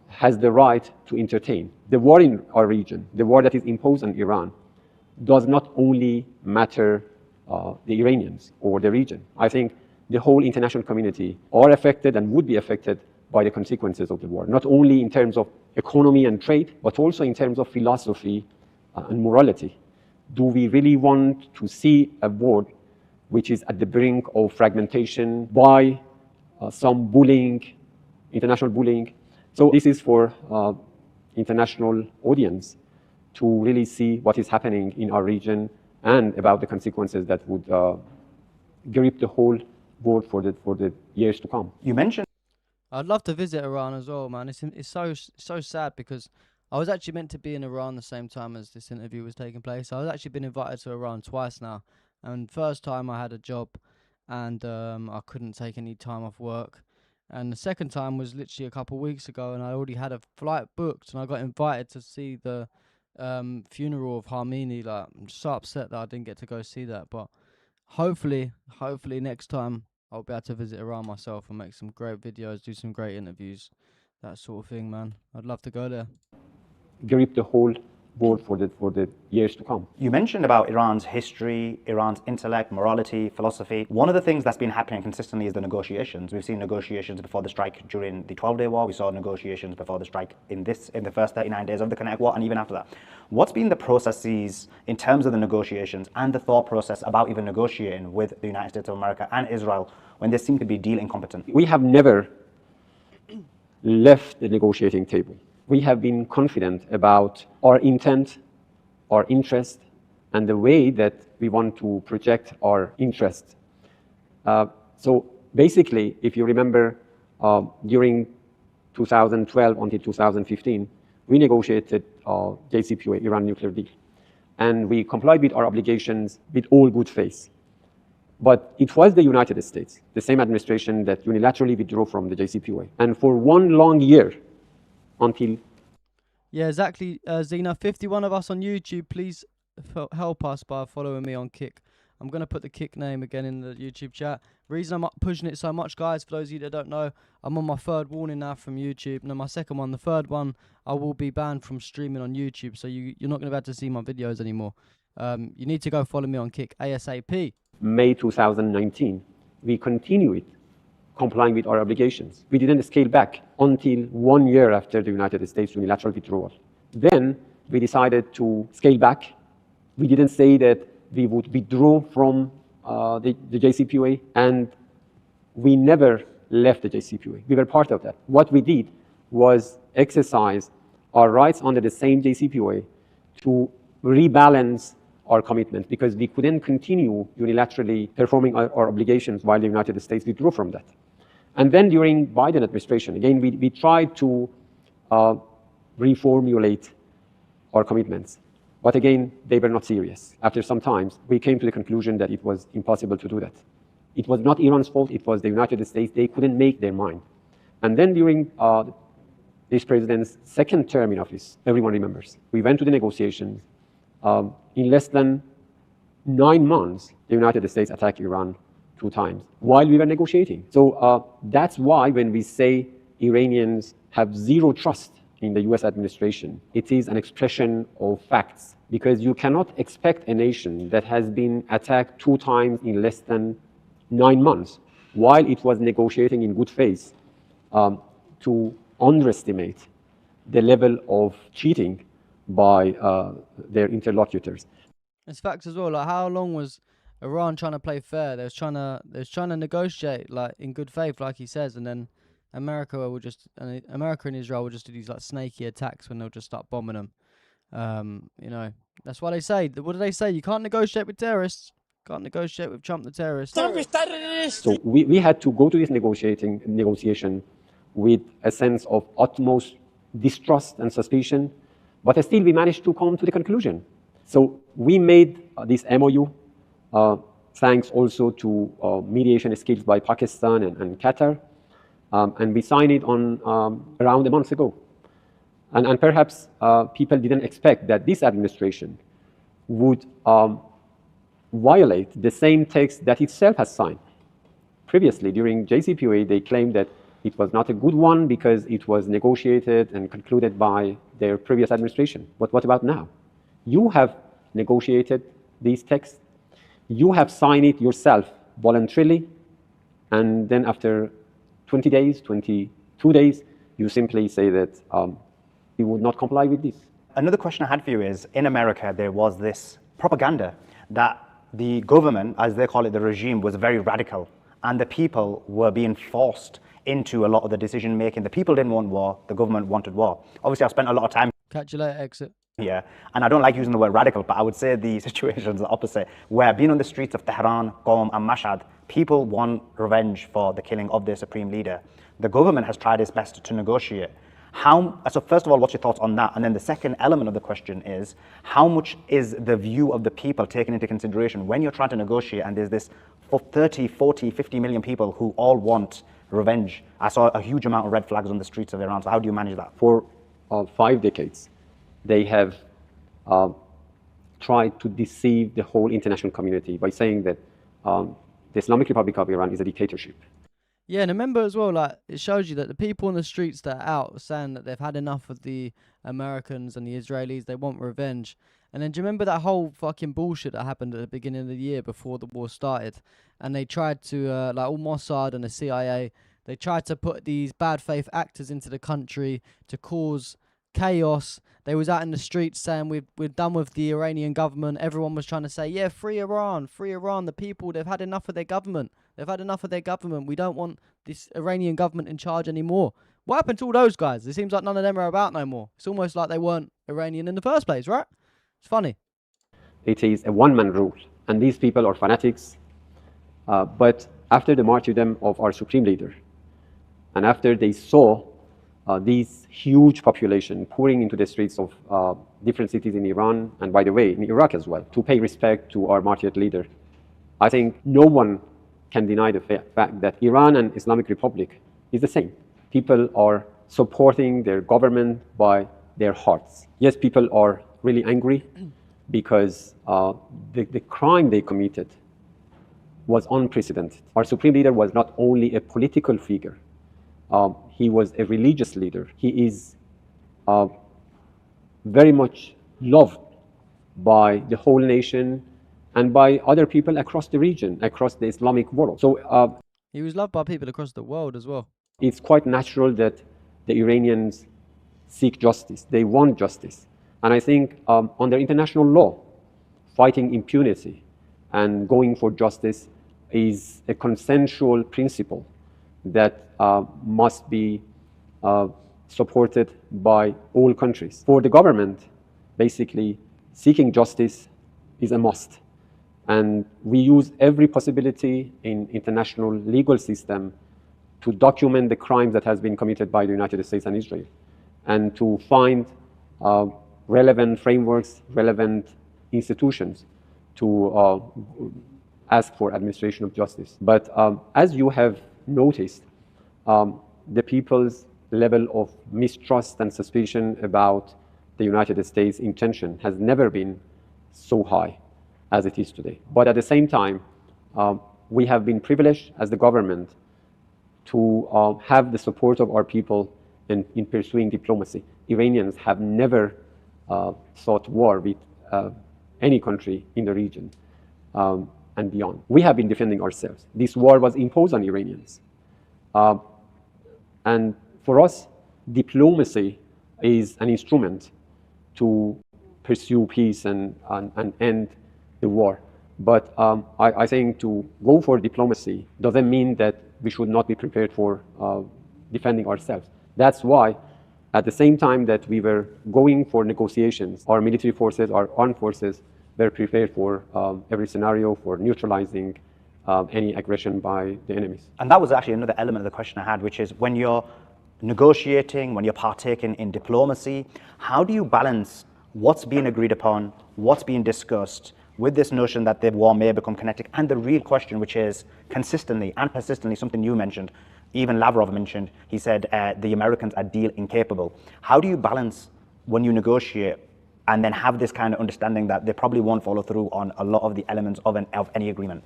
has the right to entertain. The war in our region, the war that is imposed on Iran, does not only matter the Iranians or the region. I think the whole international community are affected and would be affected by the consequences of the war, not only in terms of economy and trade, but also in terms of philosophy and morality. Do we really want to see a world which is at the brink of fragmentation by some bullying, international bullying? So this is for international audience to really see what is happening in our region and about the consequences that would grip the whole world for the years to come. You mentioned I'd love to visit Iran as well, man. It's so sad because I was actually meant to be in Iran the same time as this interview was taking place. I was actually been invited to Iran twice now, and first time I had a job, and I couldn't take any time off work, and the second time was literally a couple of weeks ago, and I already had a flight booked, and I got invited to see the funeral of Khamenei. Like, I'm so upset that I didn't get to go see that, but hopefully next time I'll be able to visit Iran myself and make some great videos, do some great interviews, that sort of thing, man. I'd love to go there. Grip the whole world for the years to come. You mentioned about Iran's history, Iran's intellect, morality, philosophy. One of the things that's been happening consistently is the negotiations. We've seen negotiations before the strike during the 12-day war. We saw negotiations before the strike in the first 39 days of the Kinetic War, and even after that. What's been the processes in terms of the negotiations and the thought process about even negotiating with the United States of America and Israel when they seem to be deal incompetent? We have never left the negotiating table. We have been confident about our intent, our interest, and the way that we want to project our interest. So basically, if you remember, during 2012 until 2015, we negotiated JCPOA, Iran nuclear deal. And we complied with our obligations with all good faith. But it was the United States, the same administration that unilaterally withdrew from the JCPOA. And for one long year, until... Yeah, exactly, Zena. 51 of us on YouTube. Please help us by following me on Kick. I'm going to put the Kick name again in the YouTube chat. Reason I'm pushing it so much, guys, for those of you that don't know, I'm on my third warning now from YouTube. No, my second one. The third one, I will be banned from streaming on YouTube, so you're not going to be able to see my videos anymore. You need to go follow me on Kick ASAP. May 2019, we continued complying with our obligations. We didn't scale back until 1 year after the United States unilateral withdrawal. Then we decided to scale back. We didn't say that we would withdraw from the JCPOA, and we never left the JCPOA. We were part of that. What we did was exercise our rights under the same JCPOA to rebalance our commitment, because we couldn't continue unilaterally performing our obligations while the United States withdrew from that. And then during Biden administration, again, we tried to reformulate our commitments. But again, they were not serious. After some time, we came to the conclusion that it was impossible to do that. It was not Iran's fault, it was the United States. They couldn't make their mind. And then during this president's second term in office, everyone remembers, we went to the negotiations. In less than 9 months, the United States attacked Iran 2 times while we were negotiating. So that's why when we say Iranians have zero trust in the US administration, it is an expression of facts, because you cannot expect a nation that has been attacked 2 times in less than 9 months while it was negotiating in good faith to underestimate the level of cheating by their interlocutors. It's facts as well. Like, how long was Iran trying to play fair? They was trying to negotiate like in good faith, like he says, and then America and Israel will just do these like snaky attacks when they'll just start bombing them. You know, that's why they say. What do they say? You can't negotiate with terrorists. Can't negotiate with Trump, the terrorist. So we had to go to this negotiation with a sense of utmost distrust and suspicion, but still we managed to come to the conclusion. So we made this MOU, thanks also to mediation skills by Pakistan and Qatar. And we signed it on around a month ago. And perhaps people didn't expect that this administration would violate the same text that itself has signed. Previously, during JCPOA, they claimed that it was not a good one because it was negotiated and concluded by their previous administration. But what about now? You have negotiated these texts. You have signed it yourself voluntarily. And then after 20 days, 22 days, you simply say that you would not comply with this. Another question I had for you is, in America, there was this propaganda that the government, as they call it, the regime, was very radical, and the people were being forced into a lot of the decision making. The people didn't want war, the government wanted war. Obviously, I've spent a lot of time. Catch you later, exit. Yeah, and I don't like using the word radical, but I would say the situation is the opposite, where being on the streets of Tehran, Qom, and Mashhad, people want revenge for the killing of their supreme leader. The government has tried its best to negotiate. So first of all, what's your thoughts on that? And then the second element of the question is, how much is the view of the people taken into consideration when you're trying to negotiate and there's this 30, 40, 50 million people who all want revenge? I saw a huge amount of red flags on the streets of Iran. So how do you manage that? For 5 decades, they have tried to deceive the whole international community by saying that the Islamic Republic of Iran is a dictatorship. Yeah, and remember as well, like, it shows you that the people on the streets that are out saying that they've had enough of the Americans and the Israelis, they want revenge. And then do you remember that whole fucking bullshit that happened at the beginning of the year before the war started? And they tried to, like all Mossad and the CIA, they tried to put these bad faith actors into the country to cause chaos. They was out in the streets saying we're done with the Iranian government. Everyone was trying to say, yeah, free Iran, the people, they've had enough of their government. They've had enough of their government. We don't want this Iranian government in charge anymore. What happened to all those guys? It seems like none of them are about no more. It's almost like they weren't Iranian in the first place, right? It's funny. It is a one-man rule, and these people are fanatics. But after the martyrdom of our supreme leader, and after they saw these huge population pouring into the streets of different cities in Iran, and by the way, in Iraq as well, to pay respect to our martyred leader, I think no one can deny the fact that Iran and Islamic Republic is the same. People are supporting their government by their hearts. Yes, people are really angry because the crime they committed was unprecedented. Our supreme leader was not only a political figure, he was a religious leader. He is very much loved by the whole nation and by other people across the region, across the Islamic world. So he was loved by people across the world as well. It's quite natural that the Iranians seek justice. They want justice. And I think under international law, fighting impunity and going for justice is a consensual principle that must be supported by all countries. For the government, basically, seeking justice is a must. And we use every possibility in international legal system to document the crimes that has been committed by the United States and Israel, and to find relevant frameworks, relevant institutions to ask for administration of justice. But as you have noticed, the people's level of mistrust and suspicion about the United States' intention has never been so high as it is today. But at the same time, we have been privileged as the government to have the support of our people in pursuing diplomacy. Iranians have never sought war with any country in the region and beyond. We have been defending ourselves. This war was imposed on Iranians. And for us, diplomacy is an instrument to pursue peace and end the war. But I think to go for diplomacy doesn't mean that we should not be prepared for defending ourselves. That's why, at the same time that we were going for negotiations, our military forces, our armed forces, were prepared for every scenario for neutralizing any aggression by the enemies. And that was actually another element of the question I had, which is when you're negotiating, when you're partaking in diplomacy, how do you balance what's being agreed upon, what's being discussed, with this notion that the war may become kinetic, and the real question, which is consistently and persistently, something you mentioned, Even Lavrov mentioned, he said the Americans are deal incapable. How do you balance when you negotiate and then have this kind of understanding that they probably won't follow through on a lot of the elements of any agreement?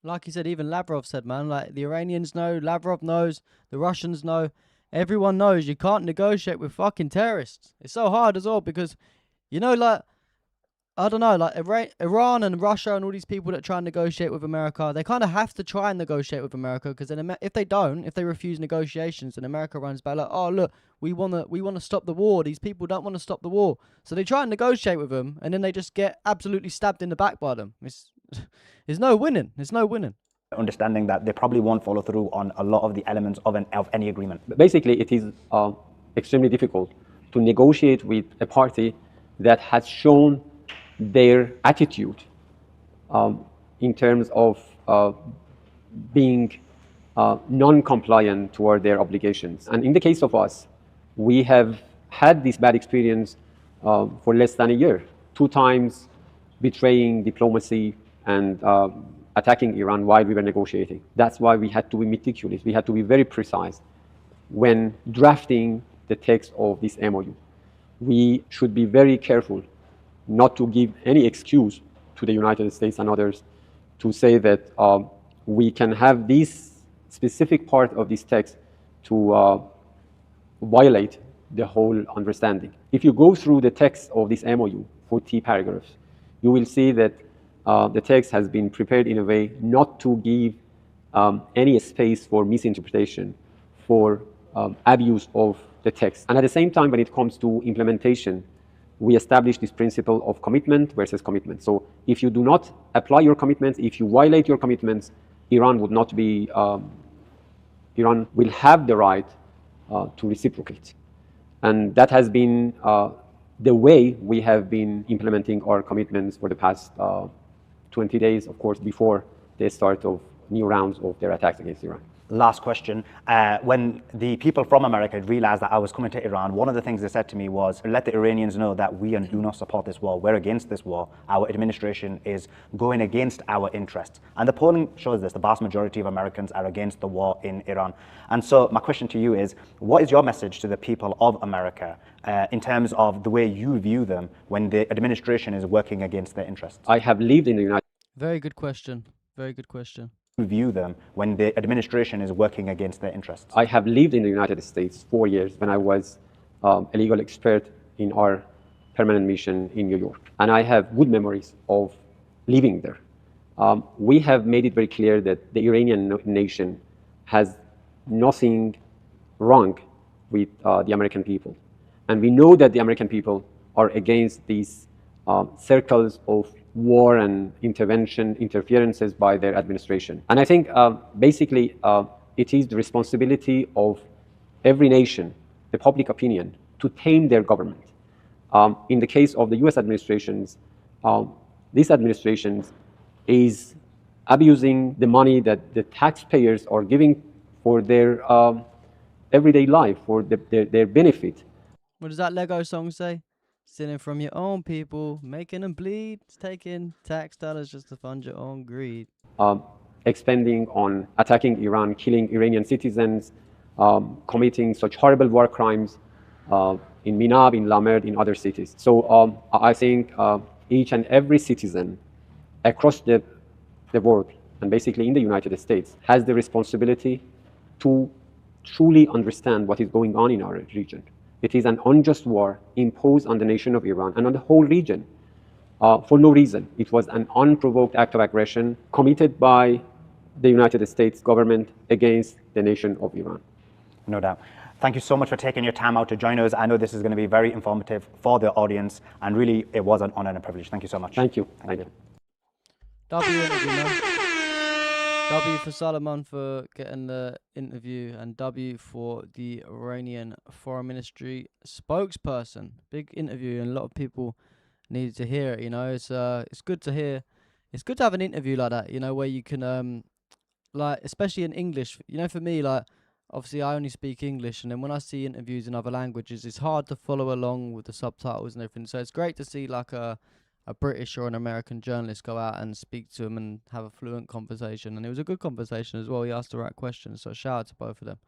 Like he said, even Lavrov said, man, like the Iranians know, Lavrov knows, the Russians know, everyone knows you can't negotiate with fucking terrorists. It's so hard as well because, you know, like, I don't know, like Iran and Russia and all these people that try and negotiate with America, they kind of have to try and negotiate with America because then if they refuse negotiations, then America runs back like, oh look, we wanna stop the war. These people don't want to stop the war, so they try and negotiate with them, and then they just get absolutely stabbed in the back by them. There's no winning. There's no winning. Understanding that they probably won't follow through on a lot of the elements of any agreement. Basically, it is extremely difficult to negotiate with a party that has shown their attitude in terms of being non-compliant toward their obligations. And in the case of us, we have had this bad experience for less than a year, 2 times betraying diplomacy and attacking Iran while we were negotiating. That's why we had to be meticulous. We had to be very precise when drafting the text of this MOU. We should be very careful not to give any excuse to the United States and others to say that we can have this specific part of this text to violate the whole understanding. If you go through the text of this MOU, 40 paragraphs, you will see that the text has been prepared in a way not to give any space for misinterpretation, for abuse of the text. And at the same time, when it comes to implementation, we establish this principle of commitment versus commitment. So if you do not apply your commitments, if you violate your commitments, Iran would not be, Iran will have the right to reciprocate. And that has been the way we have been implementing our commitments for the past 20 days, of course, before the start of new rounds of their attacks against Iran. Last question. When the people from America realized that I was coming to Iran, one of the things they said to me was, let the Iranians know that we do not support this war. We're against this war. Our administration is going against our interests. And the polling shows this. The vast majority of Americans are against the war in Iran. And so my question to you is, what is your message to the people of America in terms of the way you view them when the administration is working against their interests? I have lived in the United States. Very good question. Very good question. View them when the administration is working against their interests? I have lived in the United States 4 years when I was a legal expert in our permanent mission in New York. And I have good memories of living there. We have made it very clear that the Iranian nation has nothing wrong with the American people. And we know that the American people are against these circles of war and interferences by their administration. And I think basically it is the responsibility of every nation, the public opinion, to tame their government. In the case of the US administrations, this administration is abusing the money that the taxpayers are giving for their everyday life, for their benefit. What does that Lego song say? Stealing from your own people, making them bleed, taking tax dollars just to fund your own greed. Expending on attacking Iran, killing Iranian citizens, committing such horrible war crimes in Minab, in Lamed, in other cities. So I think each and every citizen across the world, and basically in the United States, has the responsibility to truly understand what is going on in our region. It is an unjust war imposed on the nation of Iran and on the whole region for no reason. It was an unprovoked act of aggression committed by the United States government against the nation of Iran. No doubt. Thank you so much for taking your time out to join us. I know this is going to be very informative for the audience, and really it was an honor and a privilege. Thank you so much. Thank you. Thank you. W for Salomon for getting the interview, and W for the Iranian Foreign Ministry spokesperson. Big interview, and a lot of people needed to hear it. You know, it's good to hear. It's good to have an interview like that. You know, where you can like, especially in English. You know, for me, like, obviously I only speak English, and then when I see interviews in other languages, it's hard to follow along with the subtitles and everything. So it's great to see like a a British or an American journalist go out and speak to him and have a fluent conversation. And it was a good conversation as well. He asked the right questions, so shout out to both of them.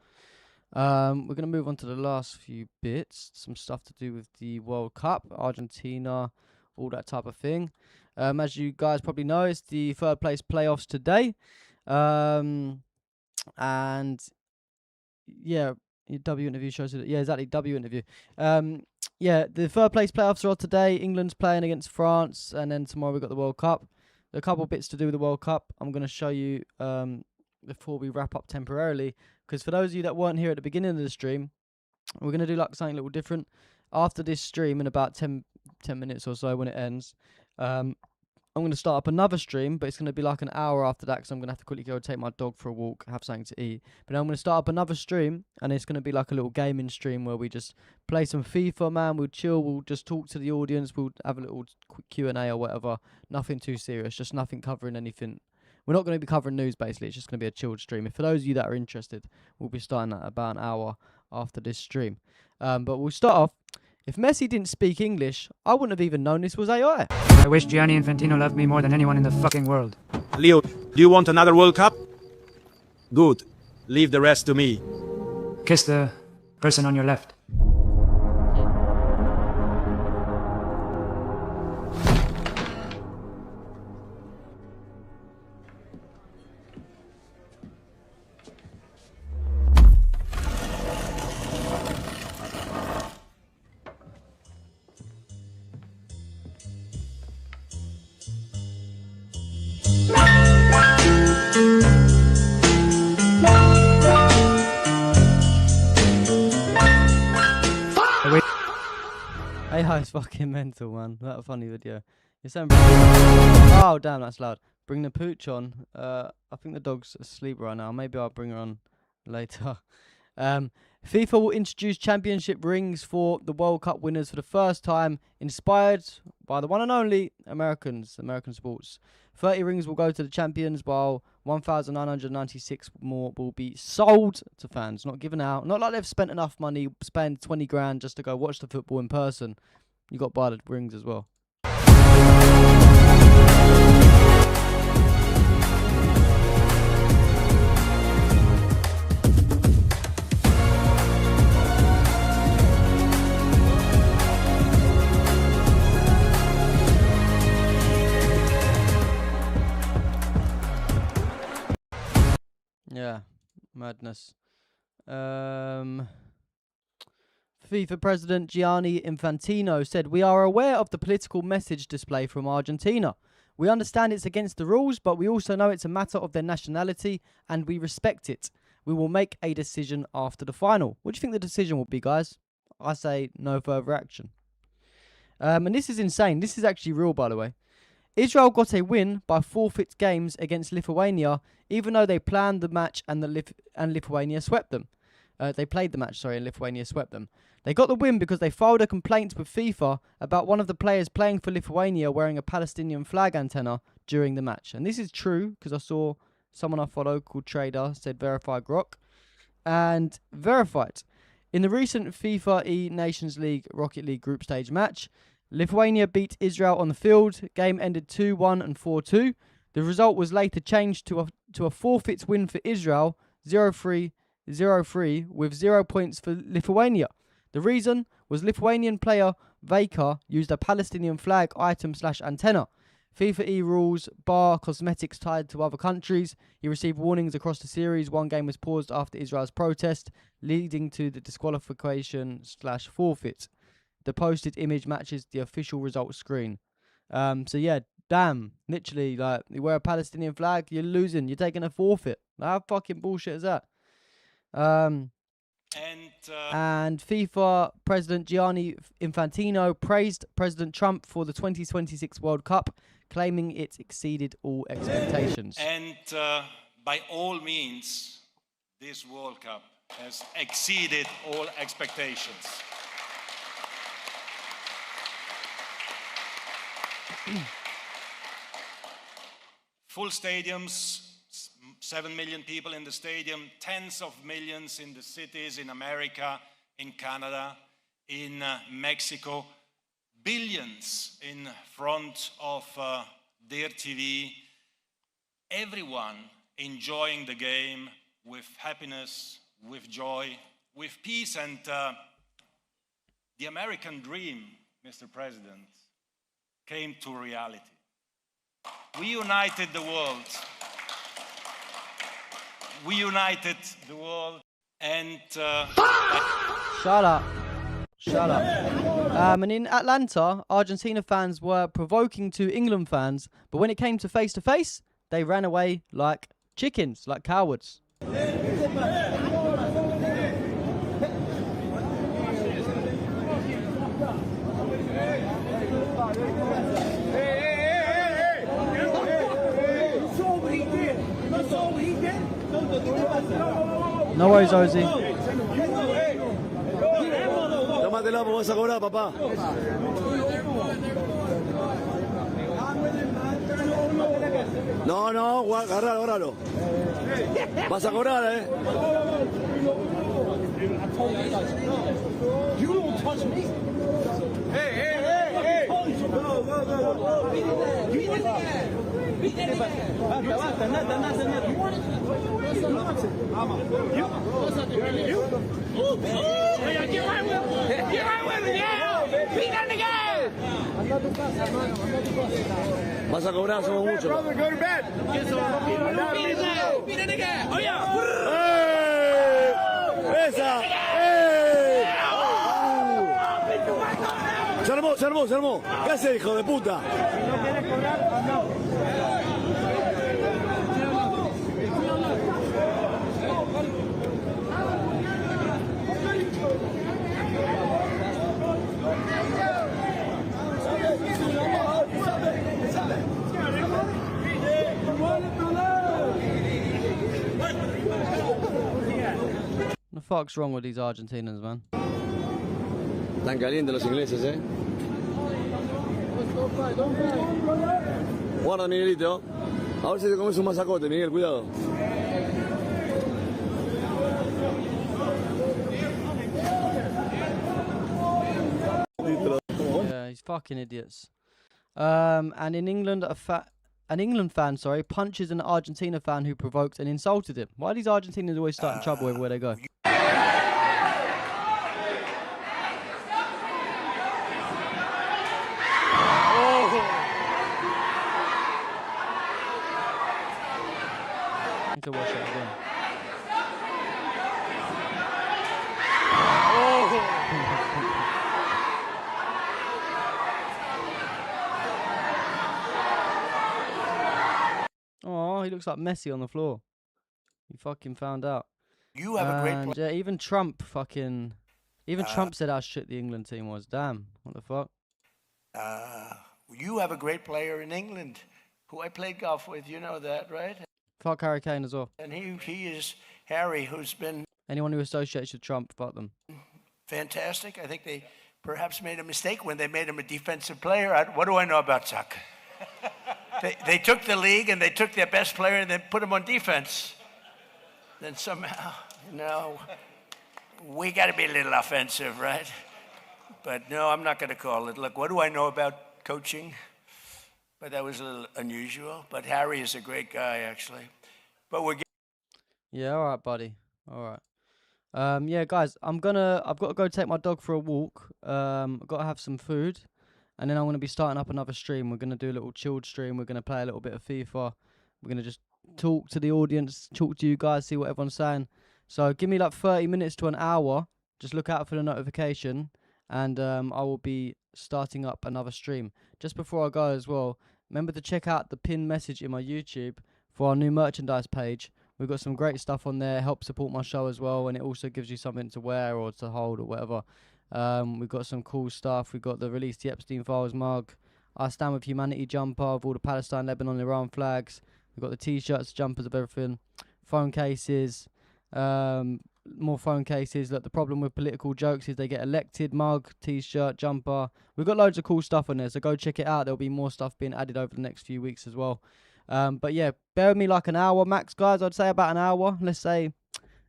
We're going to move on to the last few bits, some stuff to do with the World Cup, Argentina, all that type of thing. As you guys probably know, it's the third place playoffs today. And yeah, your W interview shows it. Yeah, exactly, W interview. Yeah, the third place playoffs are on today. England's playing against France, and then tomorrow we've got the World Cup. There are a couple bits to do with the World Cup I'm going to show you before we wrap up temporarily, because for those of you that weren't here at the beginning of the stream, we're going to do like something a little different. After this stream, in about 10 minutes or so when it ends, I'm going to start up another stream, but it's going to be like an hour after that because I'm going to have to quickly go take my dog for a walk, have something to eat. But I'm going to start up another stream, and it's going to be like a little gaming stream where we just play some FIFA, man. We'll chill, we'll just talk to the audience, we'll have a little quick Q&A or whatever. Nothing too serious, just nothing covering anything. We're not going to be covering news, basically. It's just going to be a chilled stream. If for those of you that are interested, we'll be starting at about an hour after this stream. But we'll start off. If Messi didn't speak English, I wouldn't have even known this was AI. I wish Gianni Infantino loved me more than anyone in the fucking world. Leo, do you want another World Cup? Good. Leave the rest to me. Kiss the person on your left. AI is fucking mental, man. What a funny video. You're saying, oh damn, that's loud. Bring the pooch on. I think the dog's asleep right now. Maybe I'll bring her on later. FIFA will introduce championship rings for the World Cup winners for the first time, inspired by the one and only American sports. 30 rings will go to the champions, while 1,996 more will be sold to fans, not given out. Not like they've spent enough money, spend 20 grand just to go watch the football in person. You got to buy the rings as well. Yeah, madness. FIFA President Gianni Infantino said, "We are aware of the political message display from Argentina. We understand it's against the rules, but we also know it's a matter of their nationality, and we respect it. We will make a decision after the final." What do you think the decision will be, guys? I say no further action. And this is insane. This is actually real, by the way. Israel got a win by forfeit games against Lithuania, even though they planned the match and Lithuania swept them. They played the match, and Lithuania swept them. They got the win because they filed a complaint with FIFA about one of the players playing for Lithuania wearing a Palestinian flag antenna during the match. And this is true because I saw someone I follow called Trader said verify Grok and verified. In the recent FIFA E Nations League Rocket League group stage match, Lithuania beat Israel on the field. Game ended 2-1 and 4-2. The result was later changed to a forfeit win for Israel, 0-3 with 0 points for Lithuania. The reason was Lithuanian player Vaka used a Palestinian flag item/antenna. FIFA E rules bar cosmetics tied to other countries. He received warnings across the series. One game was paused after Israel's protest, leading to the disqualification/forfeit. The posted image matches the official results screen. So yeah, damn. Literally, like, you wear a Palestinian flag, you're losing. You're taking a forfeit. How fucking bullshit is that? And FIFA President Gianni Infantino praised President Trump for the 2026 World Cup, claiming it exceeded all expectations. And by all means, this World Cup has exceeded all expectations. Full stadiums, 7 million people in the stadium, tens of millions in the cities in America, in Canada, in Mexico. billions in front of their TV, everyone enjoying the game with happiness, with joy, with peace, and the American dream, Mr. President, came to reality. We united the world. We united the world, and Shut up. Shut up. And in Atlanta, Argentina fans were provoking to England fans, but when it came to face, they ran away like chickens, like cowards. No worries, Ozzy. Tómatela, pues vas a cobrar, papá. No, agárralo. Vas a cobrar, ¿eh? You don't touch me. Hey. Basta, nada. Vas a cobrar, somos muchos. ¡Esa! Se armó. ¿Qué haces, hijo de puta? ¿No quieres cobrar? No. What the fuck's wrong with these Argentinians, man? Tan calientes los ingleses, ¿eh? Guarda, Miguelito. A ver si te comes un masacote, Miguel, cuidado. Yeah, he's fucking idiots. And in England, an England fan, punches an Argentina fan who provoked and insulted him. Why are these Argentinians always starting trouble everywhere they go? To watch it again. Oh, he looks like Messi on the floor. He fucking found out. You have a great yeah, even Trump Trump said how shit the England team was. Damn, what the fuck? You have a great player in England who I played golf with. You know that, right? Fuck Harry Kane as well. And he is Harry, who's been Anyone who associates with Trump, fuck them. fantastic. I think they perhaps made a mistake when they made him a defensive player. What do I know about soccer? They took the league and they took their best player and they put him on defense. Then somehow, we got to be a little offensive, right? But no, I'm not going to call it. Look, what do I know about coaching? But that was a little unusual. But Harry is a great guy, actually. But we're Yeah, all right, buddy. All right. Yeah, guys, I've got to go take my dog for a walk. I've got to have some food, and then I'm going to be starting up another stream. We're going to do a little chilled stream. We're going to play a little bit of FIFA. We're going to just talk to the audience, talk to you guys, see what everyone's saying. So give me like 30 minutes to an hour. Just look out for the notification, and I will be starting up another stream. Just before I go as well, remember to check out the pinned message in my YouTube for our new merchandise page. We've got some great stuff on there, help support my show as well, and it also gives you something to wear or to hold or whatever. We've got some cool stuff. We've got the Release the Epstein Files mug, our Stand With Humanity jumper with all the Palestine, Lebanon, Iran flags. We've got the t-shirts, jumpers of everything, phone cases, more phone cases. Look, the problem with political jokes is they get elected. Mug, t-shirt, jumper. We've got loads of cool stuff on there, so go check it out. There'll be more stuff being added over the next few weeks as well. But yeah, bear with me like an hour max, guys. I'd say about an hour. Let's say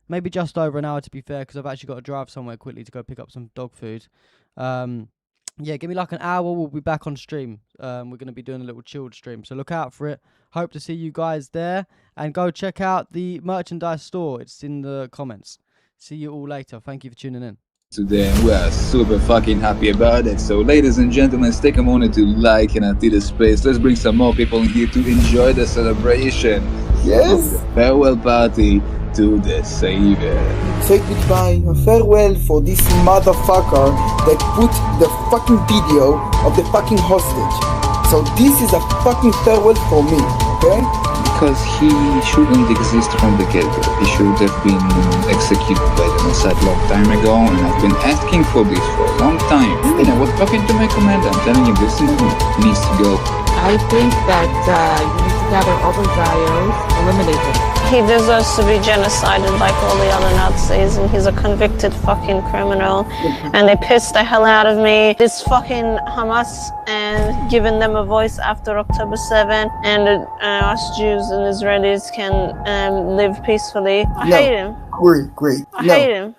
maybe just over an hour to be fair, because I've actually got to drive somewhere quickly to go pick up some dog food. yeah, give me like an hour. We'll be back on stream. We're going to be doing a little chilled stream. So look out for it. Hope to see you guys there. And go check out the merchandise store. It's in the comments. See you all later. Thank you for tuning in. Today, and we are super fucking happy about it. So ladies and gentlemen, let's take a moment to like and empty the space. Let's bring some more people in here to enjoy the celebration. Yes. Of the farewell party to the savior. Say goodbye, a farewell for this motherfucker that put the fucking video of the fucking hostage. So this is a fucking farewell for me, okay? Because he shouldn't exist from the get-go. He should have been executed by the Mossad long time ago, and I've been asking for this for a long time. And I was talking to my commander. I'm telling him this needs to go. I think that you need to gather all the Zayos, eliminate them. He deserves to be genocided like all the other Nazis, and he's a convicted fucking criminal. And they pissed the hell out of me. This fucking Hamas and giving them a voice after October 7, and us Jews and Israelis can live peacefully. I hate him. Great. I hate him.